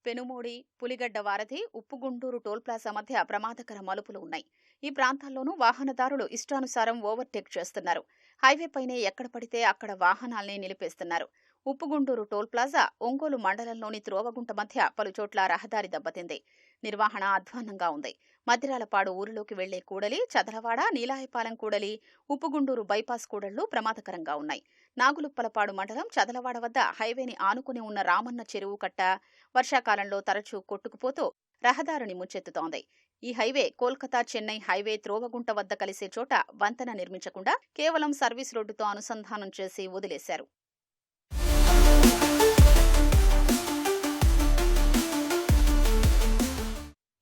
పెనుమూడి, పులిగడ్డ వారధి, ఉప్పుగుండూరు టోల్ ప్లాజా మధ్య ప్రమాదకర మలుపులు ఉన్నాయి. ఈ ప్రాంతాల్లోనూ వాహనదారులు ఇష్టానుసారం ఓవర్టేక్ చేస్తున్నారు. హైవేపైనే ఎక్కడ పడితే అక్కడ వాహనాల్ని నిలిపేస్తున్నారు. ఉప్పుగుండూరు టోల్ ప్లాజా, ఒంగోలు మండలంలోని త్రోవగుంట మధ్య పలుచోట్ల రహదారి దెబ్బతింది. నిర్వహణ అధ్వాన్నంగా ఉంది. మద్దిరాలపాడు ఊరిలోకి వెళ్లే కూడలి, చదలవాడ, నీలాయపాలెం కూడలి, ఉప్పుగుండూరు బైపాస్ కూడళ్లు ప్రమాదకరంగా ఉన్నాయి. నాగులుప్పలపాడు మండలం చదలవాడ వద్ద హైవేని ఆనుకుని ఉన్న రామన్న చెరువు కట్ట వర్షాకాలంలో తరచూ కొట్టుకుపోతూ రహదారిని ముంచెత్తుతోంది. ఈ హైవే కోల్కతా, చెన్నై హైవే త్రోవగుంట వద్ద కలిసే చోట వంతెన నిర్మించకుండా కేవలం సర్వీస్ రోడ్డుతో అనుసంధానం చేసి వదిలేశారు.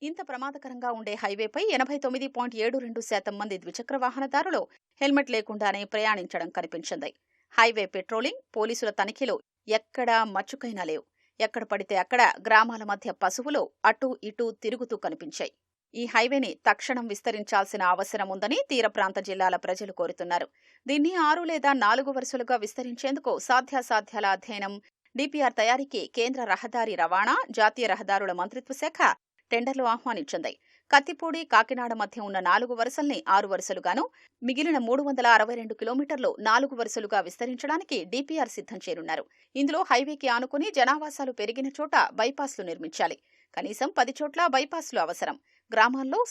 ఇంత ప్రమాదకరంగా ఉండే హైవేపై 89.72% మంది ద్విచక్ర వాహనదారులు హెల్మెట్ లేకుండానే ప్రయాణించడం కనిపించింది. హైవే పెట్రోలింగ్, పోలీసుల తనిఖీలు ఎక్కడా మచ్చుకైనా లేవు. ఎక్కడ పడితే అక్కడ గ్రామాల మధ్య పశువులు అటూ ఇటూ తిరుగుతూ కనిపించాయి. ఈ హైవేని తక్షణం విస్తరించాల్సిన అవసరం ఉందని తీర ప్రాంత జిల్లాల ప్రజలు కోరుతున్నారు. దీన్ని 6 లేదా 4 వరుసలుగా విస్తరించేందుకు సాధ్యాసాధ్యాల అధ్యయనం, డిపిఆర్ తయారీకి కేంద్ర రహదారి రవాణా, జాతీయ రహదారుల మంత్రిత్వ శాఖ టెండర్లు ఆహ్వానించింది. కత్తిపూడి, కాకినాడ మధ్య ఉన్న 4 వరుసల్ని 6 వరుసలుగాను, మిగిలిన 362 కిలోమీటర్లు 4 వరుసలుగా విస్తరించడానికి డిపిఆర్ సిద్ధం చేయనున్నారు. ఇందులో హైవేకి ఆనుకుని జనావాసాలు పెరిగిన చోట బైపాస్లు నిర్మించాలి. కనీసం 10 చోట్ల బైపాస్లు అవసరం. గ్రామాల్లో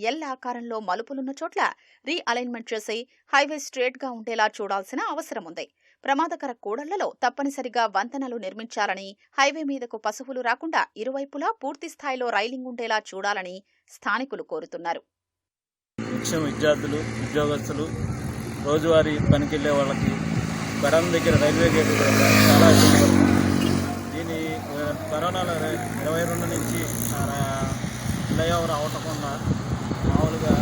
ఎల్ ఆకారంలో మలుపులున్న చోట్ల రీఅలైన్మెంట్ చేసి హైవే స్ట్రేట్ గా ఉండేలా చూడాల్సిన అవసరం ఉంది. ప్రమాదకర కూడళ్లలో తప్పనిసరిగా వంతెనలు నిర్మించాలని, హైవే మీదకు పశువులు రాకుండా ఇరువైపులా పూర్తి స్థాయిలో రైలింగ్ ఉండేలా చూడాలని స్థానికులు కోరుతున్నారు. ముఖ్యం విద్యార్థులు, ఉద్యోగస్తులు, రోజువారీ పనికెళ్లే వాళ్ళకి బెడం దగ్గర రైల్వే గేట్ చాలా ఇబ్బంది పడుతుంది. దీని కరోనా 22 నుంచి ఫ్లైఓవర్ అవటకుండా మామూలుగా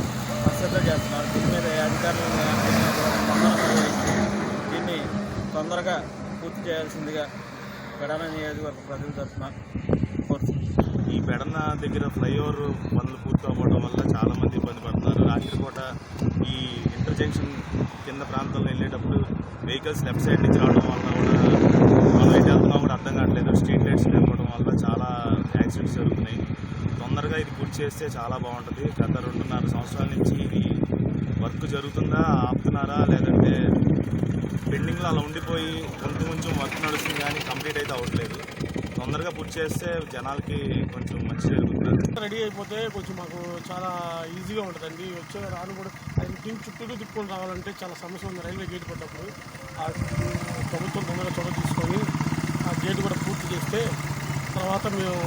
అశ్రద్ధ చేస్తున్నారు. దీని మీద అధికారులు దీన్ని తొందరగా పూర్తి చేయాల్సిందిగా పెడన నియోజకవర్గ ప్రజలు తరఫున కోరుతున్నారు. ఈ పెడన దగ్గర ఫ్లైఓవర్ పనులు పూర్తి అవ్వడం వల్ల చాలామంది ఇబ్బంది పడుతున్నారు. రాత్రిపూట ఈ ఇంటర్జంక్షన్ కింద ప్రాంతంలో వెళ్ళేటప్పుడు వెహికల్స్ లెఫ్ట్ సైడ్ నుంచి రావడం వల్ల కూడా మనం ఎటు వెళ్తున్నాం కూడా అర్థం కావట్లేదు. స్ట్రీట్ లైట్స్ లేకపోవడం వల్ల చాలా యాక్సిడెంట్స్ జరుగుతున్నాయి. తొందరగా ఇది పూర్తి చేస్తే చాలా బాగుంటుంది. గత 2.5 సంవత్సరాల నుంచి ఇది వర్క్ జరుగుతుందా, ఆపుతున్నారా, లేదంటే పెండింగ్లో అలా ఉండిపోయి కొంచెం వర్క్ నడుస్తుంది కానీ కంప్లీట్ అయితే అవ్వట్లేదు. తొందరగా పూర్తి చేస్తే జనాలకి కొంచెం మంచి జరుగుతుంది. రెడీ అయిపోతే కొంచెం మాకు చాలా ఈజీగా ఉంటుందండి. వచ్చే రాను కూడా ఆయన చుట్టూ తిప్పుకొని రావాలంటే చాలా సమస్య ఉంది. రైల్వే గేట్ పడ్డప్పుడు ఆ ప్రభుత్వం తొందరగా చొరవ తీసుకొని ఆ గేట్ కూడా పూర్తి చేస్తే తర్వాత మేము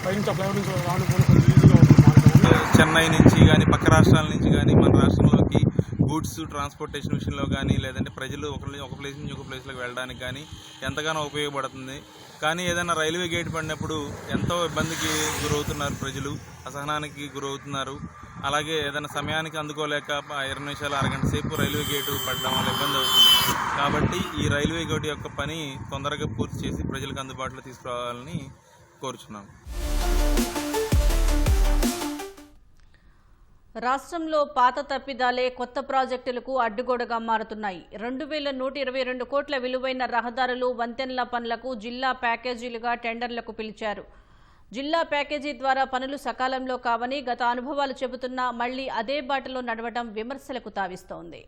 పైనుంచి ఫ్లైఓవర్ నుంచి రాను కూడా కొంచెం ఈజీగా ఉంటుంది. చెన్నై నుంచి కానీ పక్క రాష్ట్రాల నుంచి కానీ మన రాష్ట్రంలోకి గూడ్స్ ట్రాన్స్పోర్టేషన్ విషయంలో కానీ లేదంటే ప్రజలు ఒక ప్లేస్ నుంచి ఒక ప్లేస్లోకి వెళ్ళడానికి కానీ ఎంతగానో ఉపయోగపడుతుంది. కానీ ఏదైనా రైల్వే గేట్ పడినప్పుడు ఎంతో ఇబ్బందికి గురవుతున్నారు ప్రజలు, అసహనానికి గురవుతున్నారు. అలాగే ఏదైనా సమయానికి అందుకోలేక 20 నిమిషాలు అరగంట సేపు రైల్వే గేటు పడడం వల్ల ఇబ్బంది అవుతుంది. కాబట్టి ఈ రైల్వే గేటు యొక్క పని తొందరగా పూర్తి చేసి ప్రజలకు అందుబాటులో తీసుకురావాలని కోరుచున్నాం. రాష్ట్రంలో పాత తప్పిదాలే కొత్త ప్రాజెక్టులకు అడ్డుగోడగా మారుతున్నాయి. 2122 కోట్ల విలువైన రహదారులు, వంతెనల పనులకు జిల్లా ప్యాకేజీలుగా టెండర్లకు పిలిచారు. జిల్లా ప్యాకేజీ ద్వారా పనులు సకాలంలో కావని గత అనుభవాలు చెబుతున్నా మళ్లీ అదే బాటలో నడవడం విమర్శలకు తావిస్తోంది.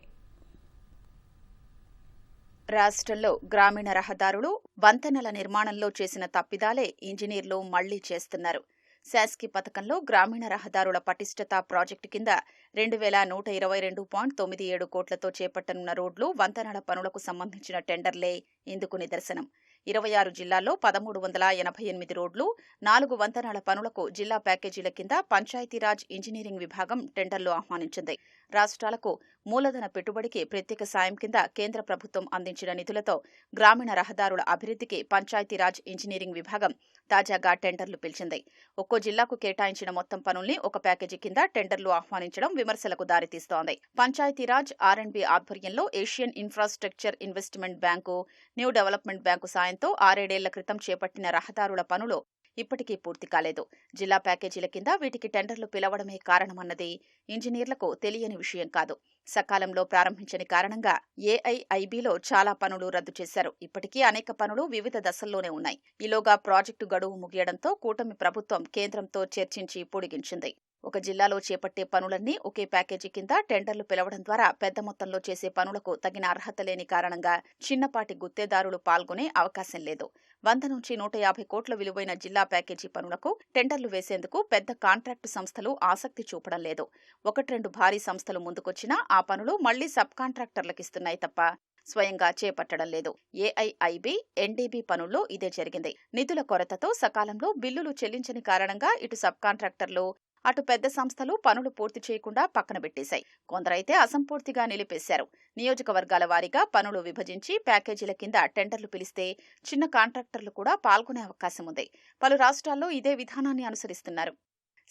రాష్ట్రంలో గ్రామీణ రహదారులు, వంతెనల నిర్మాణంలో చేసిన తప్పిదాలే ఇంజనీర్లు మళ్లీ చేస్తున్నారు. శాస్కి పథకంలో గ్రామీణ రహదారుల పటిష్టత ప్రాజెక్టు కింద 2122.97 కోట్లతో చేపట్టనున్న రోడ్లు, వంతెనల పనులకు సంబంధించిన టెండర్లే ఇందుకు నిదర్శనం. 26 జిల్లాల్లో 1388 రోడ్లు, 4 వంతెనల పనులకు జిల్లా ప్యాకేజీల కింద పంచాయతీరాజ్ ఇంజనీరింగ్ విభాగం టెండర్లు ఆహ్వానించింది. రాష్ట్రాలకు మూలధన పెట్టుబడికి ప్రత్యేక సాయం కింద కేంద్ర ప్రభుత్వం అందించిన నిధులతో గ్రామీణ రహదారుల అభివృద్ధికి పంచాయతీరాజ్ ఇంజనీరింగ్ విభాగం తాజాగా టెండర్లు పిలిచింది. ఒక్కో జిల్లాకు కేటాయించిన మొత్తం పనుల్ని ఒక ప్యాకేజీ కింద టెండర్లు ఆహ్వానించడం విమర్శలకు దారితీస్తోంది. పంచాయతీరాజ్ R&B ఆధ్వర్యంలో Asian infrastructure investment bank, new development bank సాయంతో 6 ఏళ్ల క్రితం చేపట్టిన రహదారుల పనులు ఇప్పటికీ పూర్తి కాలేదు. జిల్లా ప్యాకేజీల కింద వీటికి టెండర్లు పిలవడమే కారణమన్నది ఇంజనీర్లకు తెలియని విషయం కాదు. సకాలంలో ప్రారంభించని కారణంగా AIIBలో చాలా పనులు రద్దు చేశారు. ఇప్పటికీ అనేక పనులు వివిధ దశల్లోనే ఉన్నాయి. ఈలోగా ప్రాజెక్టు గడువు ముగియడంతో కూటమి ప్రభుత్వం కేంద్రంతో చర్చించి పొడిగించింది. ఒక జిల్లాలో చేపట్టే పనులన్నీ ఒకే ప్యాకేజీ కింద టెండర్లు పిలవడం ద్వారా పెద్ద మొత్తంలో చేసే పనులకు తగిన అర్హత లేని కారణంగా చిన్నపాటి గుత్తేదారులు పాల్గొనే అవకాశం లేదు. 100 నుంచి 150 కోట్ల విలువైన జిల్లా ప్యాకేజీ పనులకు టెండర్లు వేసేందుకు పెద్ద కాంట్రాక్టు సంస్థలు ఆసక్తి చూపడం లేదు. 1-2 భారీ సంస్థలు ముందుకొచ్చినా ఆ పనులు మళ్లీ సబ్ కాంట్రాక్టర్లకిస్తున్నాయి తప్ప స్వయంగా చేపట్టడం లేదు. AIIB, NDB పనుల్లో ఇదే జరిగింది. నిధుల కొరతతో సకాలంలో బిల్లులు చెల్లించని కారణంగా ఇటు సబ్ కాంట్రాక్టర్లు, అటు పెద్ద సంస్థలు పనులు పూర్తి చేయకుండా పక్కన పెట్టేశాయి. కొందరైతే అసంపూర్తిగా నిలిపేశారు. నియోజకవర్గాల వారీగా పనులు విభజించి ప్యాకేజీల కింద టెండర్లు పిలిస్తే చిన్న కాంట్రాక్టర్లు కూడా పాల్గొనే అవకాశం ఉంది. పలు రాష్ట్రాల్లో ఇదే విధానాన్ని అనుసరిస్తున్నారు.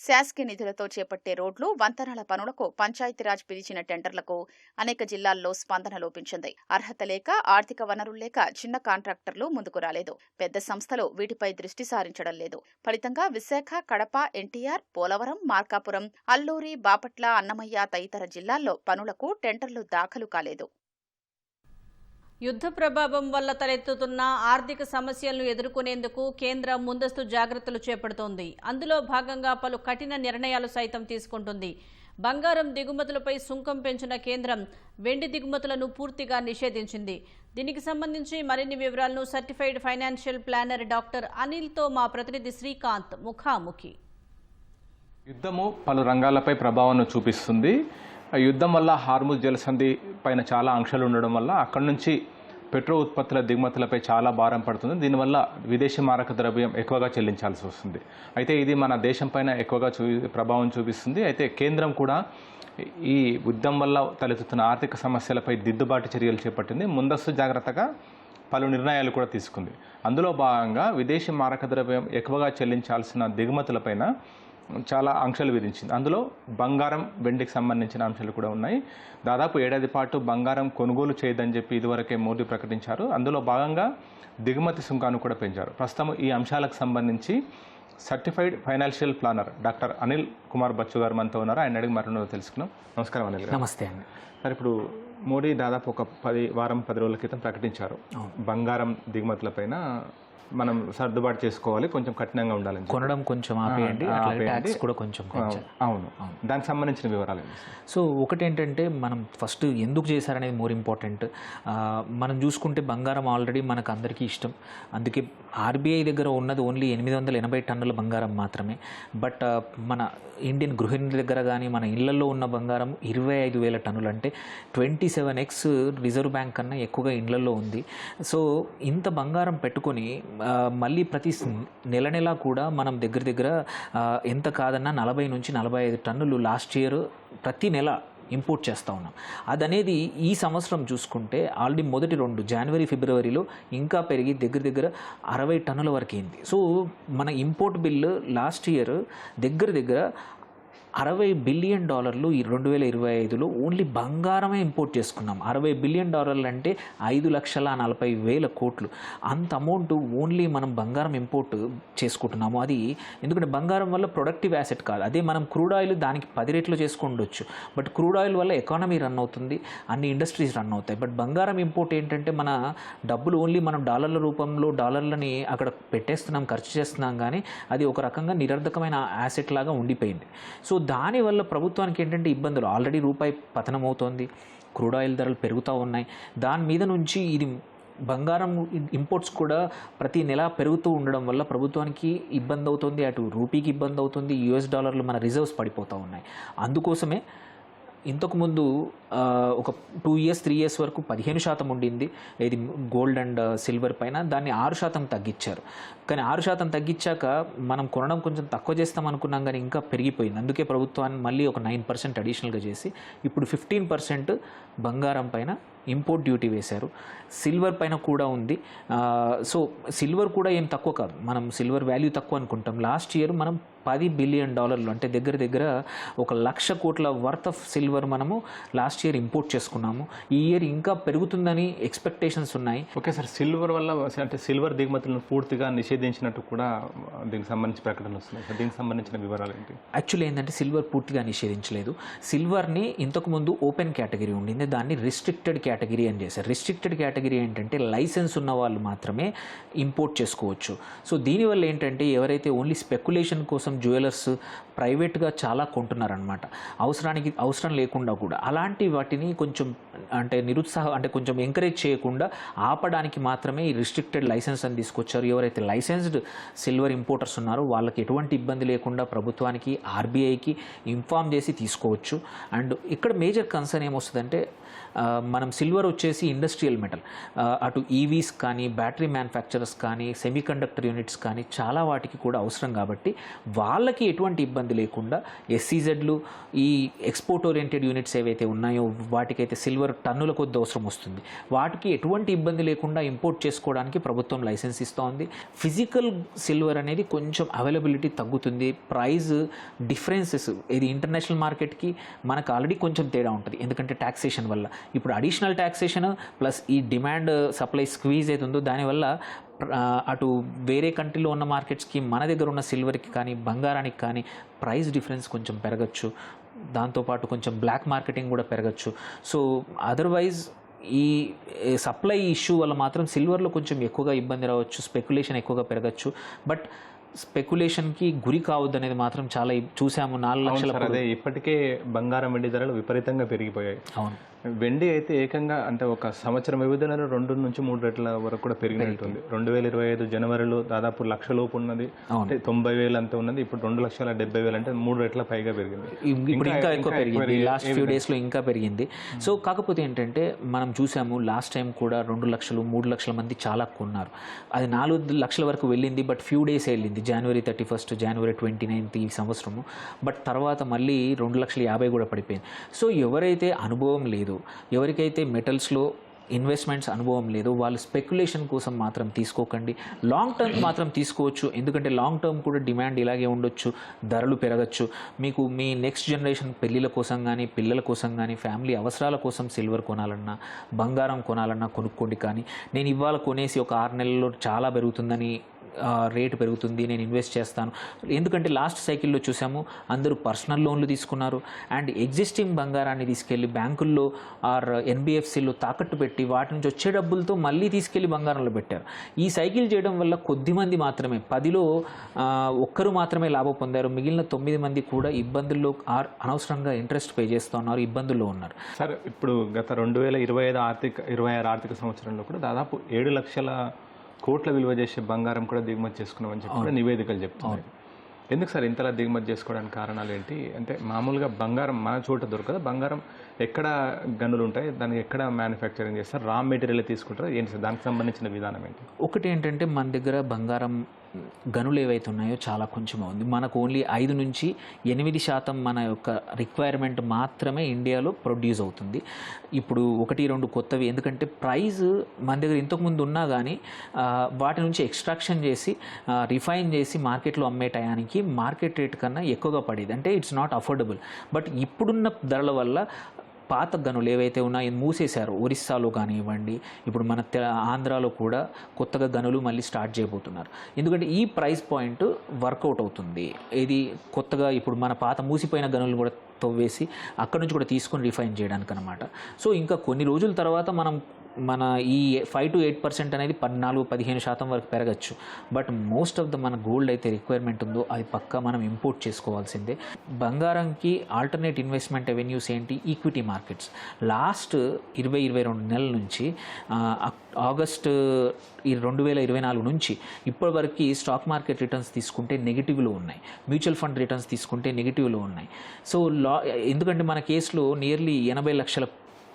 శాస్కి నిధులతో చేపట్టే రోడ్లు, వంతెనల పనులకు పంచాయతీరాజ్ పిలిచిన టెండర్లకు అనేక జిల్లాల్లో స్పందన లోపించింది. అర్హత లేక, ఆర్థిక వనరులు లేక చిన్న కాంట్రాక్టర్లు ముందుకు రాలేదు. పెద్ద సంస్థలు వీటిపై దృష్టి సారించడం లేదు. ఫలితంగా విశాఖ, కడప, NTR, పోలవరం, మార్కాపురం, అల్లూరి, బాపట్ల, అన్నమయ్య తదితర జిల్లాల్లో పనులకు టెండర్లు దాఖలు కాలేదు. యుద్ధ ప్రభావం వల్ల తలెత్తుతున్న ఆర్థిక సమస్యలను ఎదుర్కొనేందుకు కేంద్రం ముందస్తు జాగ్రత్తలు చేపడుతోంది. అందులో భాగంగా పలు కఠిన నిర్ణయాలు సైతం తీసుకుంటుంది. బంగారం దిగుమతులపై సుంకం పెంచిన కేంద్రం వెండి దిగుమతులను పూర్తిగా నిషేధించింది. దీనికి సంబంధించి మరిన్ని వివరాలను సర్టిఫైడ్ ఫైనాన్షియల్ ప్లానర్ డాక్టర్ అనిల్తో మా ప్రతినిధి శ్రీకాంత్ ముఖాముఖి. యుద్ధము పలు రంగాలపై ప్రభావాన్ని చూపిస్తుంది. యుద్ధం వల్ల హార్ముజ్ జలసంధి పైన చాలా ఆంక్షలు ఉండడం వల్ల అక్కడి నుంచి పెట్రో ఉత్పత్తుల దిగుమతులపై చాలా భారం పడుతుంది. దీనివల్ల విదేశీ మారక ద్రవ్యం ఎక్కువగా చెల్లించాల్సి వస్తుంది. అయితే ఇది మన దేశం పైన ఎక్కువగా ప్రభావం చూపిస్తుంది. అయితే కేంద్రం కూడా ఈ యుద్ధం వల్ల తలెత్తుతున్న ఆర్థిక సమస్యలపై దిద్దుబాటు చర్యలు చేపట్టింది. ముందస్తు జాగ్రత్తగా పలు నిర్ణయాలు కూడా తీసుకుంది. అందులో భాగంగా విదేశీ మారక ద్రవ్యం ఎక్కువగా చెల్లించాల్సిన దిగుమతులపైన చాలా ఆంక్షలు విధించింది. అందులో బంగారం, వెండికి సంబంధించిన అంశాలు కూడా ఉన్నాయి. దాదాపు 7 ఏడాది పాటు బంగారం కొనుగోలు చేయదని చెప్పి ఇదివరకే మోదీ ప్రకటించారు. అందులో భాగంగా దిగుమతి సుంకాన్ని కూడా పెంచారు. ప్రస్తుతం ఈ అంశాలకు సంబంధించి certified financial planner doctor Anil Kumar Bachu గారు మనతో ఉన్నారు. ఆయన అడిగి మరో తెలుసుకున్నాం. నమస్కారం అనిల్ గారు. నమస్తే అండి. సార్, ఇప్పుడు మోడీ దాదాపు ఒక 10 రోజుల క్రితం ప్రకటించారు బంగారం దిగుమతులపైన మనం సర్దుబాటు చేసుకోవాలి, కొంచెం కఠినంగా ఉండాలి. కొనడం కొంచెం ఆపేయండి, అట్లాగే ట్యాక్స్ కూడా కొంచెం పెంచాలి. అవును, దానికి సంబంధించిన వివరాలు ఏంటి? సో ఒకటేంటంటే మనం ఫస్ట్ ఎందుకు చేశారనేది మోర్ ఇంపార్టెంట్. మనం చూసుకుంటే బంగారం ఆల్రెడీ మనకు అందరికీ ఇష్టం, అందుకే ఆర్బీఐ దగ్గర ఉన్నది ఓన్లీ 880 టన్నుల బంగారం మాత్రమే. బట్ మన ఇండియన్ గృహిణుల దగ్గర కానీ మన ఇళ్లలో ఉన్న బంగారం 25,000 టన్నులు, అంటే 27x రిజర్వ్ బ్యాంక్ కన్నా ఎక్కువగా ఇళ్లలో ఉంది. సో ఇంత బంగారం పెట్టుకొని మళ్ళీ ప్రతి నెల కూడా మనం దగ్గర ఎంత కాదన్నా 40 నుంచి 45 టన్నులు లాస్ట్ ఇయర్ ప్రతి నెల ఇంపోర్ట్ చేస్తూ ఉన్నాం. అదనేది ఈ సంవత్సరం చూసుకుంటే ఆల్రెడీ మొదటి 2 జనవరి ఫిబ్రవరిలో ఇంకా పెరిగి దగ్గర 60 టన్నుల వరకు అయింది. సో మన ఇంపోర్ట్ బిల్లు లాస్ట్ ఇయర్ దగ్గర $60 బిలియన్ ఈ 2025లో ఓన్లీ బంగారమే ఇంపోర్ట్ చేసుకున్నాం. $60 బిలియన్ అంటే 5,40,000 కోట్లు. అంత అమౌంట్ ఓన్లీ మనం బంగారం ఇంపోర్ట్ చేసుకుంటున్నాము. అది ఎందుకంటే బంగారం వల్ల ప్రొడక్టివ్ యాసెట్ కాదు. అదే మనం క్రూడ్ ఆయిల్ దానికి 10 రెట్లు చేసుకోవచ్చు. బట్ క్రూడ్ ఆయిల్ వల్ల ఎకానమీ రన్ అవుతుంది, అన్ని ఇండస్ట్రీస్ రన్ అవుతాయి. బట్ బంగారం ఇంపోర్ట్ ఏంటంటే మన డబ్బులు ఓన్లీ మనం డాలర్ల రూపంలో డాలర్లని అక్కడ పెట్టేస్తున్నాం, ఖర్చు చేస్తున్నాం, కానీ అది ఒక రకంగా నిరర్ధకమైన యాసెట్ లాగా ఉండిపోయింది. సో దానివల్ల ప్రభుత్వానికి ఏంటంటే ఇబ్బందులు, ఆల్రెడీ రూపాయి పతనం అవుతోంది, క్రూడ్ ఆయిల్ ధరలు పెరుగుతూ ఉన్నాయి. దాని మీద నుంచి ఇది బంగారం ఇంపోర్ట్స్ కూడా ప్రతి నెల పెరుగుతూ ఉండడం వల్ల ప్రభుత్వానికి ఇబ్బంది అవుతుంది, అటు రూపీకి ఇబ్బంది అవుతుంది, US డాలర్లు మన రిజర్వ్స్ పడిపోతూ ఉన్నాయి. అందుకోసమే ఇంతకుముందు ఒక 2 years 3 years వరకు 15% ఉండింది ఇది గోల్డ్ అండ్ సిల్వర్ పైన, దాన్ని 6% తగ్గించారు. కానీ 6% తగ్గించాక మనం కొనడం కొంచెం తక్కువ చేస్తాం అనుకున్నాం, కానీ ఇంకా పెరిగిపోయింది. అందుకే ప్రభుత్వాన్ని మళ్ళీ ఒక 9% అడిషనల్గా చేసి ఇప్పుడు 15% బంగారం పైన ఇంపోర్ట్ డ్యూటీ వేశారు. సిల్వర్ పైన కూడా ఉంది. సో సిల్వర్ కూడా ఏం తక్కువ కాదు, మనం సిల్వర్ వాల్యూ తక్కువ అనుకుంటాం. లాస్ట్ ఇయర్ మనం $10 బిలియన్ అంటే దగ్గర 1,00,000 కోట్ల వర్త్ ఆఫ్ సిల్వర్ మనము లాస్ట్ ఇయర్ ఇంపోర్ట్ చేసుకున్నాము. ఈ ఇయర్ ఇంకా పెరుగుతుందని ఎక్స్పెక్టేషన్స్ ఉన్నాయి. ఓకే సార్, సిల్వర్ వల్ల అంటే సిల్వర్ దిగుమతులను పూర్తిగా నిషేధించినట్టు కూడా దీనికి సంబంధించి ప్రకటనలు వస్తున్నాయి. దీనికి సంబంధించిన వివరాలు ఏంటి? యాక్చువల్లీ ఏంటంటే సిల్వర్ పూర్తిగా నిషేధించలేదు. సిల్వర్ని ఇంతకుముందు ఓపెన్ కేటగిరీ ఉండింది, దాన్ని రిస్ట్రిక్టెడ్ కేటగిరీ అని చేశారు. రిస్ట్రిక్టెడ్ కేటగిరీ ఏంటంటే లైసెన్స్ ఉన్న వాళ్ళు మాత్రమే ఇంపోర్ట్ చేసుకోవచ్చు. సో దీనివల్ల ఏంటంటే ఎవరైతే ఓన్లీ స్పెక్యులేషన్ కోసం జ్యువెలర్స్ ప్రైవేట్గా చాలా కొంటున్నారనమాట, అవసరం లేకుండా కూడా, అలాంటి వాటిని కొంచెం అంటే అంటే కొంచెం ఎంకరేజ్ చేయకుండా ఆపడానికి మాత్రమే ఈ రిస్ట్రిక్టెడ్ లైసెన్స్ అని తీసుకొచ్చారు. ఎవరైతే లైసెన్స్డ్ సిల్వర్ ఇంపోర్టర్స్ ఉన్నారో వాళ్ళకి ఎటువంటి ఇబ్బంది లేకుండా ప్రభుత్వానికి ఆర్బీఐకి ఇన్ఫార్మ్ చేసి తీసుకోవచ్చు. అండ్ ఇక్కడ మేజర్ కన్సర్న్ ఏమొస్తుందంటే మనం సిల్వర్ వచ్చేసి ఇండస్ట్రియల్ మెటల్, అటు ఈవీస్ కానీ బ్యాటరీ మ్యానుఫ్యాక్చరర్స్ కానీ సెమీకండక్టర్ యూనిట్స్ కానీ చాలా వాటికి కూడా అవసరం. కాబట్టి వాళ్ళకి ఎటువంటి ఇబ్బంది లేకుండా ఎస్సీజెడ్లు ఈ ఎక్స్పోర్ట్ ఓరియంటెడ్ యూనిట్స్ ఏవైతే ఉన్నాయో వాటికైతే సిల్వర్ టన్నుల కొద్ది అవసరం వస్తుంది, వాటికి ఎటువంటి ఇబ్బంది లేకుండా ఇంపోర్ట్ చేసుకోవడానికి ప్రభుత్వం లైసెన్స్ ఇస్తూ ఉంది. ఫిజికల్ సిల్వర్ అనేది కొంచెం అవైలబిలిటీ తగ్గుతుంది, ప్రైస్ డిఫరెన్సెస్ ఇది ఇంటర్నేషనల్ మార్కెట్కి మనకు ఆల్రెడీ కొంచెం తేడా ఉంటుంది, ఎందుకంటే ట్యాక్సేషన్ వల్ల. ఇప్పుడు అడిషనల్ ట్యాక్సేషన్ ప్లస్ ఈ డిమాండ్ సప్లై స్క్వీజ్ అవుతుందో దానివల్ల అటు వేరే కంట్రీలో ఉన్న మార్కెట్స్కి మన దగ్గర ఉన్న సిల్వర్కి కానీ బంగారానికి కానీ ప్రైస్ డిఫరెన్స్ కొంచెం పెరగచ్చు. దాంతోపాటు కొంచెం బ్లాక్ మార్కెటింగ్ కూడా పెరగచ్చు. సో అదర్వైజ్ ఈ సప్లై ఇష్యూ వల్ల మాత్రం సిల్వర్లో కొంచెం ఎక్కువగా ఇబ్బంది రావచ్చు, స్పెక్యులేషన్ ఎక్కువగా పెరగచ్చు. బట్ స్పెక్యులేషన్కి గురి కావద్దు అనేది మాత్రం చాలా చూసాము. 4 లక్షల అదే ఇప్పటికే బంగారం వెండి ధరలు విపరీతంగా పెరిగిపోయాయి. అవును, వెండి అయితే ఏకంగా అంటే ఒక సంవత్సరం వ్యవధిలో 2 నుంచి 3 రెట్ల వరకు కూడా పెరిగినట్టుంది. 2025 జనవరిలో దాదాపు 1,00,000 లోపు ఉన్నది, అంటే 90,000 అంతా ఉన్నది. ఇప్పుడు 2,70,000 అంటే 3 రెట్ల పైగా పెరిగింది. ఇప్పుడు ఇంకా ఎక్కువ పెరిగింది, లాస్ట్ ఫ్యూ డేస్లో ఇంకా పెరిగింది. సో కాకపోతే ఏంటంటే మనం చూసాము లాస్ట్ టైం కూడా 2 లక్షలు 3 లక్షల మంది చాలా కొన్నారు. అది 4 లక్షల వరకు వెళ్ళింది, బట్ ఫ్యూ డేస్ వెళ్ళింది, January 31st January 29th ఈ సంవత్సరము. బట్ తర్వాత మళ్ళీ 2,50,000 కూడా పడిపోయింది. సో ఎవరైతే అనుభవం లేదు, ఎవరికైతే మెటల్స్లో ఇన్వెస్ట్మెంట్స్ అనుభవం లేదు, వాళ్ళు స్పెక్యులేషన్ కోసం మాత్రం తీసుకోకండి. లాంగ్ టర్మ్ మాత్రం తీసుకోవచ్చు, ఎందుకంటే లాంగ్ టర్మ్ కూడా డిమాండ్ ఇలాగే ఉండొచ్చు, ధరలు పెరగచ్చు. మీకు మీ నెక్స్ట్ జనరేషన్ పెళ్ళిళ్ళ కోసం కానీ పిల్లల కోసం కానీ ఫ్యామిలీ అవసరాల కోసం సిల్వర్ కొనాలన్నా బంగారం కొనాలన్నా కొనుక్కోండి. కానీ నేను ఇవాళ కొనేసి ఒక 6 నెలల్లో చాలా పెరుగుతుందని రేటు పెరుగుతుంది, నేను ఇన్వెస్ట్ చేస్తాను. ఎందుకంటే లాస్ట్ సైకిల్లో చూసాము అందరూ పర్సనల్ లోన్లు తీసుకున్నారు అండ్ ఎగ్జిస్టింగ్ బంగారాన్ని తీసుకెళ్ళి బ్యాంకుల్లో ఆర్ ఎన్బిఎఫ్సిలో తాకట్టు పెట్టి వాటి నుంచి వచ్చే డబ్బులతో మళ్ళీ తీసుకెళ్ళి బంగారంలో పెట్టారు. ఈ సైకిల్ చేయడం వల్ల కొద్దిమంది మాత్రమే, 10లో ఒక్కరు మాత్రమే లాభం పొందారు. మిగిలిన 9 మంది కూడా ఇబ్బందుల్లో అనవసరంగా ఇంట్రెస్ట్ పే చేస్తున్నారు, ఇబ్బందుల్లో ఉన్నారు. సార్ ఇప్పుడు గత 2025-26 ఆర్థిక సంవత్సరంలో కూడా దాదాపు 7 లక్షల కోట్ల విలువ చేసే బంగారం కూడా దిగుమతి చేసుకున్నామని చెప్పి కూడా నివేదికలు చెప్తున్నాయి. ఎందుకు సార్ ఇంతలా దిగుమతి చేసుకోవడానికి కారణాలు ఏంటి? అంటే మామూలుగా బంగారం మన చోట దొరకదు, బంగారం ఎక్కడ గనులు ఉంటాయి, దానికి ఎక్కడ మ్యానుఫ్యాక్చరింగ్ చేస్తారు, రా మెటీరియల్ తీసుకుంటారు, ఏంటి సార్ దానికి సంబంధించిన విధానం ఏంటి? ఒకటి ఏంటంటే మన దగ్గర బంగారం గనులు ఏవైతే ఉన్నాయో చాలా కొంచెం ఉంది. మనకు ఓన్లీ 5 నుంచి 8% మన యొక్క రిక్వైర్మెంట్ మాత్రమే ఇండియాలో ప్రొడ్యూస్ అవుతుంది. ఇప్పుడు 1-2 కొత్తవి, ఎందుకంటే ప్రైస్ మన దగ్గర ఇంతకుముందు ఉన్నా కానీ వాటి నుంచి ఎక్స్ట్రాక్షన్ చేసి రిఫైన్ చేసి మార్కెట్లో అమ్మే టయానికి మార్కెట్ రేట్ కన్నా ఎక్కువగా పడేది, అంటే ఇట్స్ నాట్ అఫోర్డబుల్. బట్ ఇప్పుడున్న ధరల వల్ల పాత గనులు ఏవైతే ఉన్నాయో మూసేశారు. ఒరిస్సాలో కానివ్వండి, ఇప్పుడు మన ఆంధ్రాలో కూడా కొత్తగా గనులు మళ్ళీ స్టార్ట్ చేయబోతున్నారు. ఎందుకంటే ఈ ప్రైస్ పాయింట్ వర్కౌట్ అవుతుంది. ఇది కొత్తగా ఇప్పుడు మన పాత మూసిపోయిన గనులు కూడా తవ్వేసి అక్కడ నుంచి కూడా తీసుకొని రిఫైన్ చేయడానికి అనమాట. సో ఇంకా కొన్ని రోజుల తర్వాత మన ఈ 5-8% అనేది 14-15% వరకు పెరగచ్చు. బట్ మోస్ట్ ఆఫ్ ద మన గోల్డ్ అయితే రిక్వైర్మెంట్ ఉందో అది పక్కా మనం ఇంపోర్ట్ చేసుకోవాల్సిందే. బంగారంకి ఆల్టర్నేట్ ఇన్వెస్ట్మెంట్ అవెన్యూస్ ఏంటి? Equity markets. లాస్ట్ 20-22 నెలల నుంచి ఆగస్టు 2024 నుంచి ఇప్పటి వరకు స్టాక్ మార్కెట్ రిటర్న్స్ తీసుకుంటే నెగిటివ్లో ఉన్నాయి, మ్యూచువల్ ఫండ్ రిటర్న్స్ తీసుకుంటే నెగిటివ్లో ఉన్నాయి. సో ఎందుకంటే మన కేసులో నియర్లీ 80 లక్షల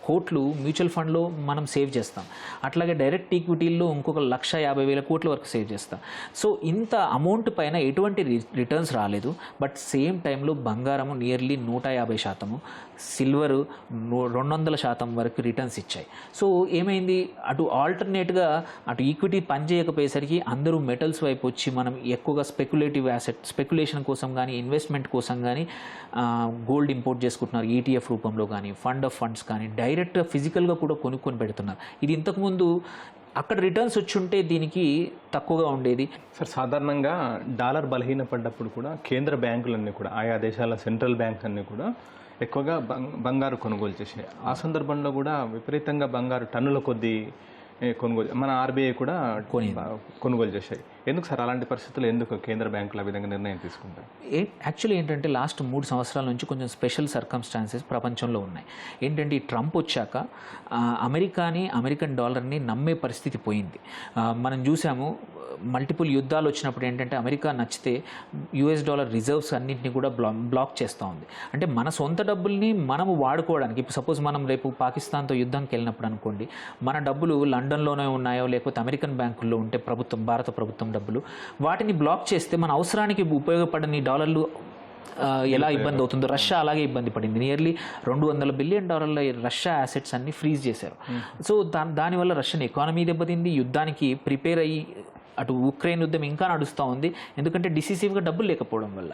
కోట్లు మ్యూచువల్ ఫండ్లో మనం సేవ్ చేస్తాం, అట్లాగే డైరెక్ట్ ఈక్విటీల్లో ఇంకొక 150,000 కోట్ల వరకు సేవ్ చేస్తాం. సో ఇంత అమౌంట్ పైన ఎటువంటి రిటర్న్స్ రాలేదు. బట్ సేమ్ టైంలో బంగారము నియర్లీ 150%, సిల్వరు 200% వరకు రిటర్న్స్ ఇచ్చాయి. సో ఏమైంది, అటు ఆల్టర్నేట్గా అటు ఈక్విటీ పనిచేయకపోయేసరికి అందరూ మెటల్స్ వైపు వచ్చి మనం ఎక్కువగా స్పెక్యులేషన్ కోసం కానీ ఇన్వెస్ట్మెంట్ కోసం కానీ గోల్డ్ ఇంపోర్ట్ చేసుకుంటున్నారు. ఈటీఎఫ్ రూపంలో కానీ ఫండ్ ఆఫ్ ఫండ్స్ కానీ డైరెక్ట్గా ఫిజికల్గా కూడా కొనుక్కొని పెడుతున్నారు. ఇది ఇంతకుముందు అక్కడ రిటర్న్స్ వచ్చి ఉంటే దీనికి తక్కువగా ఉండేది. సార్ సాధారణంగా డాలర్ బలహీనపడ్డప్పుడు కూడా కేంద్ర బ్యాంకులన్నీ కూడా ఆయా దేశాల సెంట్రల్ బ్యాంక్స్ అన్నీ కూడా ఎక్కువగా బంగారు కొనుగోలు చేసాయి. ఆ సందర్భంలో కూడా విపరీతంగా బంగారు టన్నుల కొద్దీ కొనుగోలు, మన ఆర్బీఐ కూడా కొనుగోలు చేశాయి. ఎందుకు సార్ అలాంటి పరిస్థితులు ఎందుకు కేంద్ర బ్యాంకులు ఆ విధంగా నిర్ణయం తీసుకుంటాయి? యాక్చువల్లీ ఏంటంటే లాస్ట్ 3 సంవత్సరాల నుంచి కొంచెం స్పెషల్ సర్కమ్స్టాన్సెస్ ప్రపంచంలో ఉన్నాయి. ఏంటంటే ఈ ట్రంప్ వచ్చాక అమెరికన్ డాలర్ని నమ్మే పరిస్థితి పోయింది. మనం చూసాము మల్టిపుల్ యుద్ధాలు వచ్చినప్పుడు ఏంటంటే అమెరికా నచ్చితే US డాలర్ రిజర్వ్స్ అన్నింటినీ కూడా బ్లాక్ చేస్తూ ఉంది. అంటే మన సొంత డబ్బుల్ని మనము వాడుకోవడానికి, ఇప్పుడు సపోజ్ మనం రేపు పాకిస్తాన్తో యుద్ధంకి వెళ్ళినప్పుడు అనుకోండి, మన డబ్బులు లండన్లోనే ఉన్నాయో లేకపోతే అమెరికన్ బ్యాంకుల్లో ఉంటే భారత ప్రభుత్వం డబ్బులు, వాటిని బ్లాక్ చేస్తే మన అవసరానికి ఉపయోగపడని డాలర్లు ఎలా ఇబ్బంది అవుతుందో రష్యా అలాగే ఇబ్బంది పడింది. నియర్లీ $200 బిలియన్ రష్యా యాసెట్స్ అన్ని ఫ్రీజ్ చేశారు. సో దానివల్ల రష్యన్ ఎకానమీ దెబ్బతింది. యుద్ధానికి ప్రిపేర్ అయ్యి అటు ఉక్రెయిన్ యుద్ధం ఇంకా నడుస్తూ ఉంది, ఎందుకంటే డిసిసివ్గా డబ్బులు లేకపోవడం వల్ల.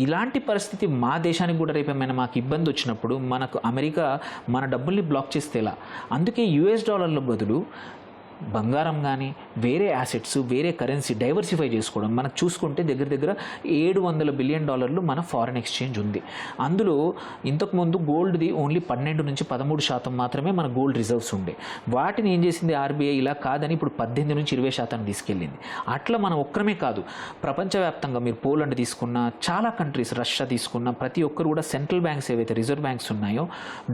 ఇలాంటి పరిస్థితి మా దేశానికి కూడా రేపేమైనా మాకు ఇబ్బంది వచ్చినప్పుడు మనకు అమెరికా మన డబ్బుల్ని బ్లాక్ చేస్తే ఎలా? అందుకే US డాలర్ల బదులు బంగారం కానీ వేరే యాసెట్స్, వేరే కరెన్సీ డైవర్సిఫై చేసుకోవడం. మనకు చూసుకుంటే దగ్గర $700 బిలియన్ మన ఫారెన్ ఎక్స్చేంజ్ ఉంది. అందులో ఇంతకుముందు గోల్డ్ది ఓన్లీ 12-13% మాత్రమే మన గోల్డ్ రిజర్వ్స్ ఉండే. వాటిని ఏం చేసింది ఆర్బీఐ, ఇలా కాదని ఇప్పుడు 18-20% తీసుకెళ్ళింది. అట్లా మనం ఒక్కరమే కాదు, ప్రపంచవ్యాప్తంగా మీరు పోలాండ్ తీసుకున్న, చాలా కంట్రీస్, రష్యా తీసుకున్న, ప్రతి ఒక్కరు కూడా సెంట్రల్ బ్యాంక్స్ ఏవైతే రిజర్వ్ బ్యాంక్స్ ఉన్నాయో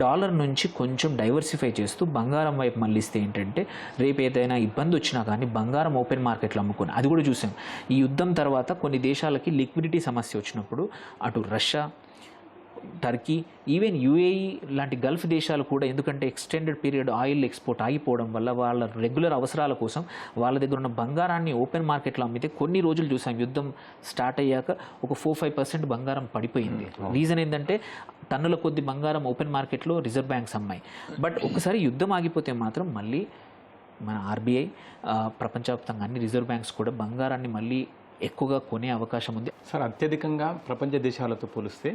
డాలర్ నుంచి కొంచెం డైవర్సిఫై చేస్తూ బంగారం వైపు మళ్ళిస్తే ఏంటంటే రేపు ఏదైనా ఇబ్బంది వచ్చినా కానీ బంగారం ఓపెన్ మార్కెట్లో అమ్ముకొని, అది కూడా చూసాం. ఈ యుద్ధం తర్వాత కొన్ని దేశాలకి లిక్విడిటీ సమస్య వచ్చినప్పుడు అటు రష్యా, టర్కీ, ఈవెన్ UAE లాంటి గల్ఫ్ దేశాలు కూడా, ఎందుకంటే ఎక్స్టెండెడ్ పీరియడ్ ఆయిల్ ఎక్స్పోర్ట్ ఆగిపోవడం వల్ల వాళ్ళ రెగ్యులర్ అవసరాల కోసం వాళ్ళ దగ్గర ఉన్న బంగారాన్ని ఓపెన్ మార్కెట్లో అమ్మితే కొన్ని రోజులు చూసాం. యుద్ధం స్టార్ట్ అయ్యాక ఒక 4-5% బంగారం పడిపోయింది. రీజన్ ఏంటంటే టన్నుల కొద్ది బంగారం ఓపెన్ మార్కెట్లో రిజర్వ్ బ్యాంక్స్ అమ్మాయి. బట్ ఒకసారి యుద్ధం ఆగిపోతే మాత్రం మళ్ళీ మన ఆర్బీఐ, ప్రపంచవ్యాప్తంగా అన్ని రిజర్వ్ బ్యాంక్స్ కూడా బంగారాన్ని మళ్ళీ ఎక్కువగా కొనే అవకాశం ఉంది. సార్ అత్యధికంగా ప్రపంచ దేశాలతో పోలిస్తే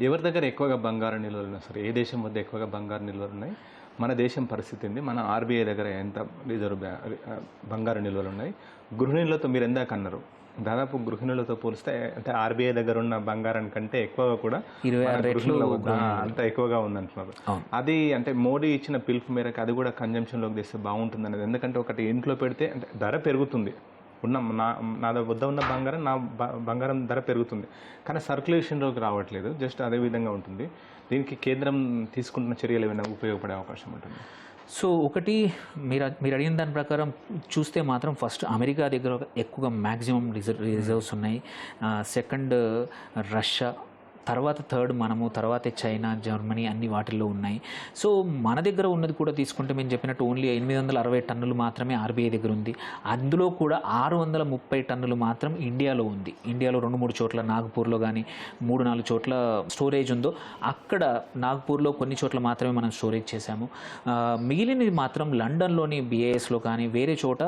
ఎవరి దగ్గర ఎక్కువగా బంగారు నిల్వలు ఉన్నాయి సార్? ఏ దేశం వద్ద ఎక్కువగా బంగారు నిల్వలు ఉన్నాయి? మన దేశం పరిస్థితి ఏంది, మన ఆర్బీఐ దగ్గర ఎంత బంగారు నిల్వలు ఉన్నాయి, గృహిణులతో మీరు ఎందాక అన్నారు దాదాపు గృహిణులతో పోలిస్తే అంటే ఆర్బీఐ దగ్గర ఉన్న బంగారం కంటే ఎక్కువగా కూడా అంత ఎక్కువగా ఉందంటున్నారు. అది అంటే మోడీ ఇచ్చిన పిలుపు మేరకు అది కూడా కన్జంప్షన్లోకి తెస్తే బాగుంటుంది అనేది. ఎందుకంటే ఒకటి ఇంట్లో పెడితే అంటే ధర పెరుగుతుంది, నా వద్ద ఉన్న బంగారం ధర పెరుగుతుంది కానీ సర్క్యులేషన్లోకి రావట్లేదు, జస్ట్ అదే విధంగా ఉంటుంది. దీనికి కేంద్రం తీసుకుంటున్న చర్యలు ఏమైనా ఉపయోగపడే అవకాశం ఉంటుంది? సో ఒకటి మీరు అడిగిన దాని ప్రకారం చూస్తే మాత్రం ఫస్ట్ అమెరికా దగ్గర ఎక్కువగా మ్యాక్సిమం రిజర్వ్స్ ఉన్నాయి, సెకండ్ రష్యా, తర్వాత థర్డ్ మనము, తర్వాతే చైనా, జర్మనీ అన్ని వాటిల్లో ఉన్నాయి. సో మన దగ్గర ఉన్నది కూడా తీసుకుంటే మేము చెప్పినట్టు ఓన్లీ 860 టన్నులు మాత్రమే ఆర్బీఐ దగ్గర ఉంది. అందులో కూడా 630 టన్నులు మాత్రం ఇండియాలో ఉంది. ఇండియాలో 2-3 చోట్ల నాగపూర్లో కానీ 3-4 చోట్ల స్టోరేజ్ ఉందో అక్కడ నాగపూర్లో కొన్ని చోట్ల మాత్రమే మనం స్టోరేజ్ చేశాము. మిగిలినది మాత్రం లండన్లోని BISలో కానీ వేరే చోట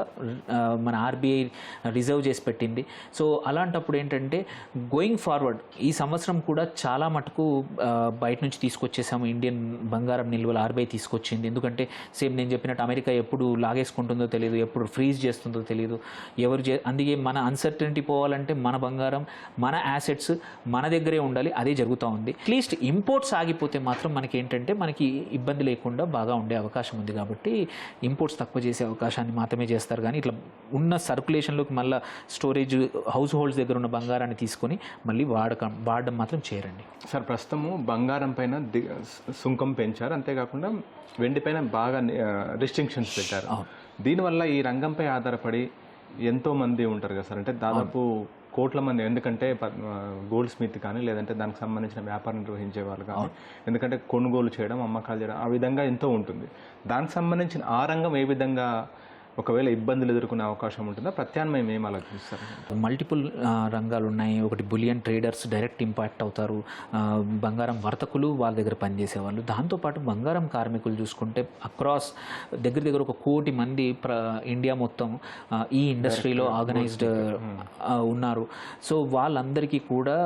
మన ఆర్బీఐ రిజర్వ్ చేసి పెట్టింది. సో అలాంటప్పుడు ఏంటంటే గోయింగ్ ఫార్వర్డ్ ఈ సంవత్సరం కూడా చాలా మటుకు బయట నుంచి తీసుకొచ్చేసాము. ఇండియన్ బంగారం నిల్వలు ఆర్బీఐ తీసుకొచ్చింది. ఎందుకంటే సేమ్ నేను చెప్పినట్టు అమెరికా ఎప్పుడు లాగేసుకుంటుందో తెలియదు, ఎప్పుడు ఫ్రీజ్ చేస్తుందో తెలియదు, అందుకే మన అన్సర్టనిటీ పోవాలంటే మన బంగారం, మన యాసెట్స్ మన దగ్గరే ఉండాలి. అదే జరుగుతూ ఉంది. అట్లీస్ట్ ఇంపోర్ట్స్ ఆగిపోతే మాత్రం మనకి ఇబ్బంది లేకుండా బాగా ఉండే అవకాశం ఉంది. కాబట్టి ఇంపోర్ట్స్ తక్కువ చేసే అవకాశాన్ని మాత్రమే చేస్తారు. కానీ ఇట్లా ఉన్న సర్క్యులేషన్లోకి మళ్ళీ స్టోరేజ్ హౌస్ హోల్డ్స్ దగ్గర ఉన్న బంగారాన్ని తీసుకొని మళ్ళీ వాడడం మాత్రం చేయరండి. సార్ ప్రస్తుతము బంగారం పైన సుంకం పెంచారు, అంతేకాకుండా వెండి పైన బాగా రిస్ట్రిక్షన్స్ పెట్టారు. దీనివల్ల ఈ రంగంపై ఆధారపడి ఎంతోమంది ఉంటారు కదా సార్, అంటే దాదాపు కోట్ల మంది. ఎందుకంటే గోల్డ్ స్మిత్ కానీ లేదంటే దానికి సంబంధించిన వ్యాపారం నిర్వహించే వాళ్ళు కానీ, ఎందుకంటే కొనుగోలు చేయడం, అమ్మకాలు చేయడం, ఆ విధంగా ఎంతో ఉంటుంది. దానికి సంబంధించిన ఆ రంగం ఏ విధంగా ఒకవేళ ఇబ్బందులు ఎదుర్కొనే అవకాశం ఉంటుందా? ప్రత్యామ్నాయం ఏం ఆలోచిస్తారు? మల్టిపుల్ రంగాలు ఉన్నాయి. ఒకటి బులియన్ ట్రేడర్స్ డైరెక్ట్ ఇంపాక్ట్ అవుతారు, బంగారం వర్తకులు వాళ్ళ దగ్గర పనిచేసేవాళ్ళు. దాంతోపాటు బంగారం కార్మికులు చూసుకుంటే అక్రాస్ దగ్గర 1 కోటి మంది ఇండియా మొత్తం ఈ ఇండస్ట్రీలో ఆర్గనైజ్డ్ ఉన్నారు. సో వాళ్ళందరికీ కూడా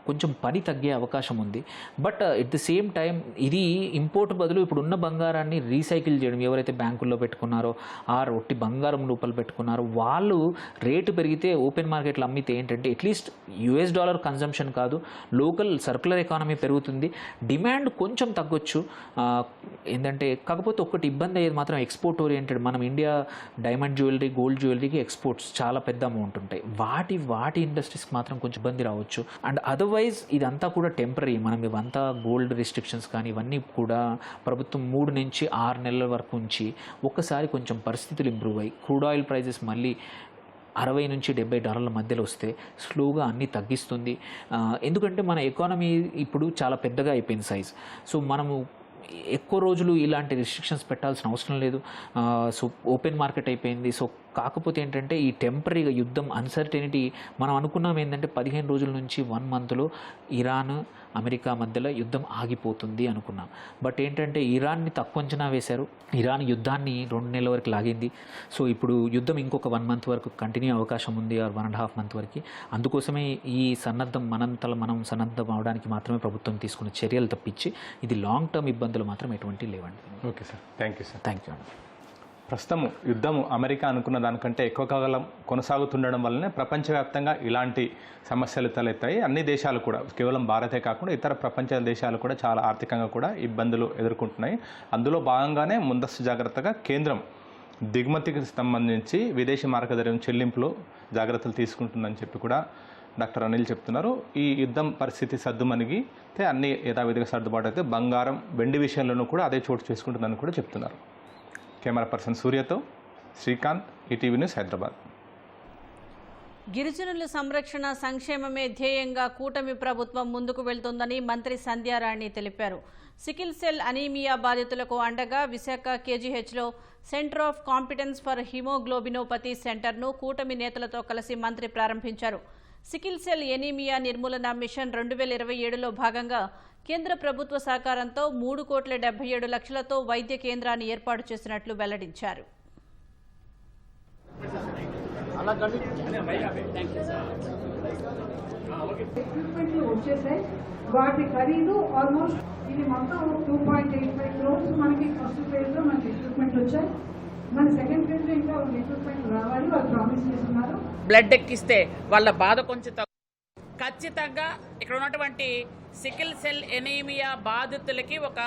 కొంచెం పని తగ్గే అవకాశం ఉంది. But at the same time ఇది ఇంపోర్ట్ బదులు ఇప్పుడు ఉన్న బంగారాన్ని రీసైకిల్ చేయడం, ఎవరైతే బ్యాంకుల్లో పెట్టుకున్నారో ఒట్టి బంగారం రూపాయలు పెట్టుకున్నారో వాళ్ళు రేటు పెరిగితే ఓపెన్ మార్కెట్లో అమ్మితే ఏంటంటే అట్లీస్ట్ $US కన్జంప్షన్ కాదు, లోకల్ సర్క్యులర్ ఎకానమీ పెరుగుతుంది, డిమాండ్ కొంచెం తగ్గొచ్చు. ఏంటంటే కాకపోతే ఒకటి ఇబ్బంది అయ్యేది మాత్రం ఎక్స్పోర్ట్ ఓరియంటెడ్. మనం ఇండియా డైమండ్ జ్యువెలరీ, గోల్డ్ జ్యువెలరీకి ఎక్స్పోర్ట్స్ చాలా పెద్ద అమౌంట్ ఉంటాయి. వాటి ఇండస్ట్రీస్కి మాత్రం కొంచెం ఇబ్బంది రావచ్చు. అండ్ అదర్వైజ్ ఇదంతా కూడా టెంపరీ. మనం ఇవంతా గోల్డ్ రిస్ట్రిక్షన్స్ కానీ ఇవన్నీ కూడా ప్రభుత్వం 3 నుంచి 6 నెలల వరకు ఉంచి ఒక్కసారి కొంచెం పరిస్థితులు ఇంప్రూవ్ అయ్యి క్రూడ్ ఆయిల్ ప్రైజెస్ మళ్ళీ $60 నుంచి $70 మధ్యలో వస్తే స్లోగా అన్నీ తగ్గిస్తుంది. ఎందుకంటే మన ఎకానమీ ఇప్పుడు చాలా పెద్దగా అయిపోయింది సైజ్. సో మనము ఎక్కువ రోజులు ఇలాంటి రిస్ట్రిక్షన్స్ పెట్టాల్సిన అవసరం లేదు. సో ఓపెన్ మార్కెట్ అయిపోయింది. సో కాకపోతే ఏంటంటే ఈ టెంపరీగా యుద్ధం అన్సర్టెనిటీ మనం అనుకున్నాం ఏంటంటే 15 రోజుల నుంచి 1 మంత్లో ఇరాన్ అమెరికా మధ్యలో యుద్ధం ఆగిపోతుంది అనుకున్నాం. బట్ ఏంటంటే ఇరాన్ని తక్కువ అంచనా వేశారు. ఇరాన్ యుద్ధాన్ని 2 నెలల వరకు లాగింది. సో ఇప్పుడు యుద్ధం ఇంకొక 1 మంత్ వరకు కంటిన్యూ అవకాశం ఉంది, 1.5 మంత్ వరకు. అందుకోసమే ఈ సన్నద్ధం మనం సన్నద్ధం అవడానికి మాత్రమే ప్రభుత్వం తీసుకున్న చర్యలు తప్పించి ఇది లాంగ్ టర్మ్ ఇబ్బందులు మాత్రం ఎటువంటి లేవండి. Okay sir, thank you sir. Thank you అండి. ప్రస్తుతం యుద్ధం అమెరికా అనుకున్న దానికంటే ఎక్కువ కాలం కొనసాగుతుండడం వల్లనే ప్రపంచవ్యాప్తంగా ఇలాంటి సమస్యలు తలెత్తాయి. అన్ని దేశాలు కూడా, కేవలం భారతే కాకుండా ఇతర ప్రపంచ దేశాలు కూడా చాలా ఆర్థికంగా కూడా ఇబ్బందులు ఎదుర్కొంటున్నాయి. అందులో భాగంగానే ముందస్తు జాగ్రత్తగా కేంద్రం దిగుమతికి సంబంధించి విదేశీ మార్గదర్శనం చెల్లింపులో జాగ్రత్తలు తీసుకుంటుందని చెప్పి కూడా డాక్టర్ అనిల్ చెప్తున్నారు. ఈ యుద్ధం పరిస్థితి సర్దుమణిగితే అన్ని యథావిధిగా సర్దుబాటు అయితే బంగారం, వెండి విషయంలోనూ కూడా అదే చోటు చేసుకుంటుందని కూడా చెప్తున్నారు. కెమెరా పర్సన్ సూర్యతో శ్రీకాంత్, ఈటీవీ న్యూస్, హైదరాబాద్. గిరిజనుల సంరక్షణ, సంక్షేమమే ధ్యేయంగా కూటమి ప్రభుత్వం ముందుకు వెళ్తోందని మంత్రి సంధ్యారాణి తెలిపారు. సికిల్ సెల్ అనీమియా బాధితులకు అండగా విశాఖ KGHలో centre of competence for haemoglobinopathy సెంటర్ను కూటమి నేతలతో కలిసి మంత్రి ప్రారంభించారు. సికిల్ సెల్ ఎనీమియా నిర్మూలన మిషన్ 2027లో భాగంగా కేంద్ర ప్రభుత్వ సహకారంతో 3,77,00,000తో వైద్య కేంద్రాన్ని ఏర్పాటు చేసినట్లు వెల్లడించారు. వచ్చేసాయి వాటి ఖరీదు ఆల్మోస్ట్ ఇది మొత్తం 2.85 crores మనకి ఫస్ట్ ఫేజ్ లో మనకి రిక్రూట్మెంట్ వచ్చాయి. మన సెకండ్ ఫేజ్ లో ఇంకా రిక్రూట్మెంట్ రావాలి, వాళ్ళు ప్రామిస్ చేస్తున్నారు. బ్లడ్ ఎక్కిస్తే వాళ్ళ బాధ కొంచెం ఖచ్చితంగా ఇక్కడ ఉన్నటువంటి సికిల్ సెల్ ఎనీమియా బాధితులకి ఒక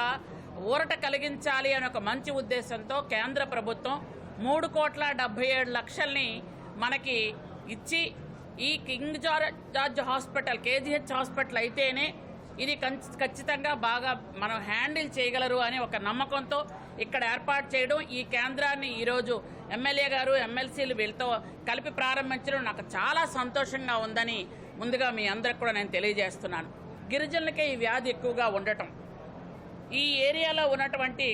ఊరట కలిగించాలి అనే ఒక మంచి ఉద్దేశంతో కేంద్ర ప్రభుత్వం 3,77,00,000 మనకి ఇచ్చి ఈ king George hospital KGH hospital అయితేనే ఇది ఖచ్చితంగా బాగా మనం హ్యాండిల్ చేయగలరు అనే ఒక నమ్మకంతో ఇక్కడ ఏర్పాటు చేయడం, ఈ కేంద్రాన్ని ఈరోజు ఎమ్మెల్యే గారు ఎమ్మెల్సీలు వీళ్ళతో కలిపి ప్రారంభించడం నాకు చాలా సంతోషంగా ఉందని ముందుగా మీ అందరికి కూడా నేను తెలియజేస్తున్నాను. గిరిజనులకే ఈ వ్యాధి ఎక్కువగా ఉండటం, ఈ ఏరియాలో ఉన్నటువంటి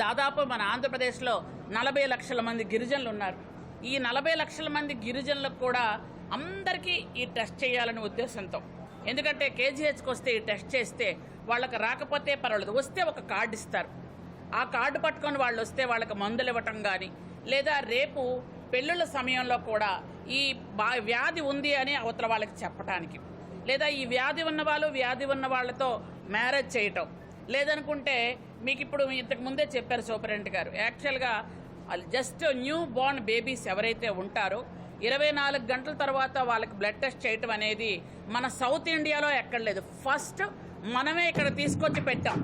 దాదాపు మన ఆంధ్రప్రదేశ్లో 40 లక్షల మంది గిరిజనులు ఉన్నారు. ఈ 40 లక్షల మంది గిరిజనులకు కూడా అందరికీ ఈ టెస్ట్ చేయాలనే ఉద్దేశంతో, ఎందుకంటే కేజీహెచ్కి వస్తే ఈ టెస్ట్ చేస్తే వాళ్ళకి రాకపోతే పర్వాలేదు, వస్తే ఒక కార్డు ఇస్తారు. ఆ కార్డు పట్టుకొని వాళ్ళు వస్తే వాళ్ళకి మందులు ఇవ్వటం కానీ, లేదా రేపు పెళ్ళిళ్ళ సమయంలో కూడా ఈ వ్యాధి ఉంది అని అవతల వాళ్ళకి చెప్పడానికి, లేదా ఈ వ్యాధి ఉన్న వాళ్ళు వ్యాధి ఉన్న వాళ్ళతో మ్యారేజ్ చేయటం, లేదనుకుంటే మీకు ఇప్పుడు ఇంతకు ముందే చెప్పారు సూపరింటెండెంట్ గారు, యాక్చువల్గా జస్ట్ న్యూ బోర్న్ బేబీస్ ఎవరైతే ఉంటారో 24 గంటల తర్వాత వాళ్ళకి బ్లడ్ టెస్ట్ చేయటం అనేది మన సౌత్ ఇండియాలో ఎక్కడ లేదు. ఫస్ట్ మనమే ఇక్కడ తీసుకొచ్చి పెట్టాం.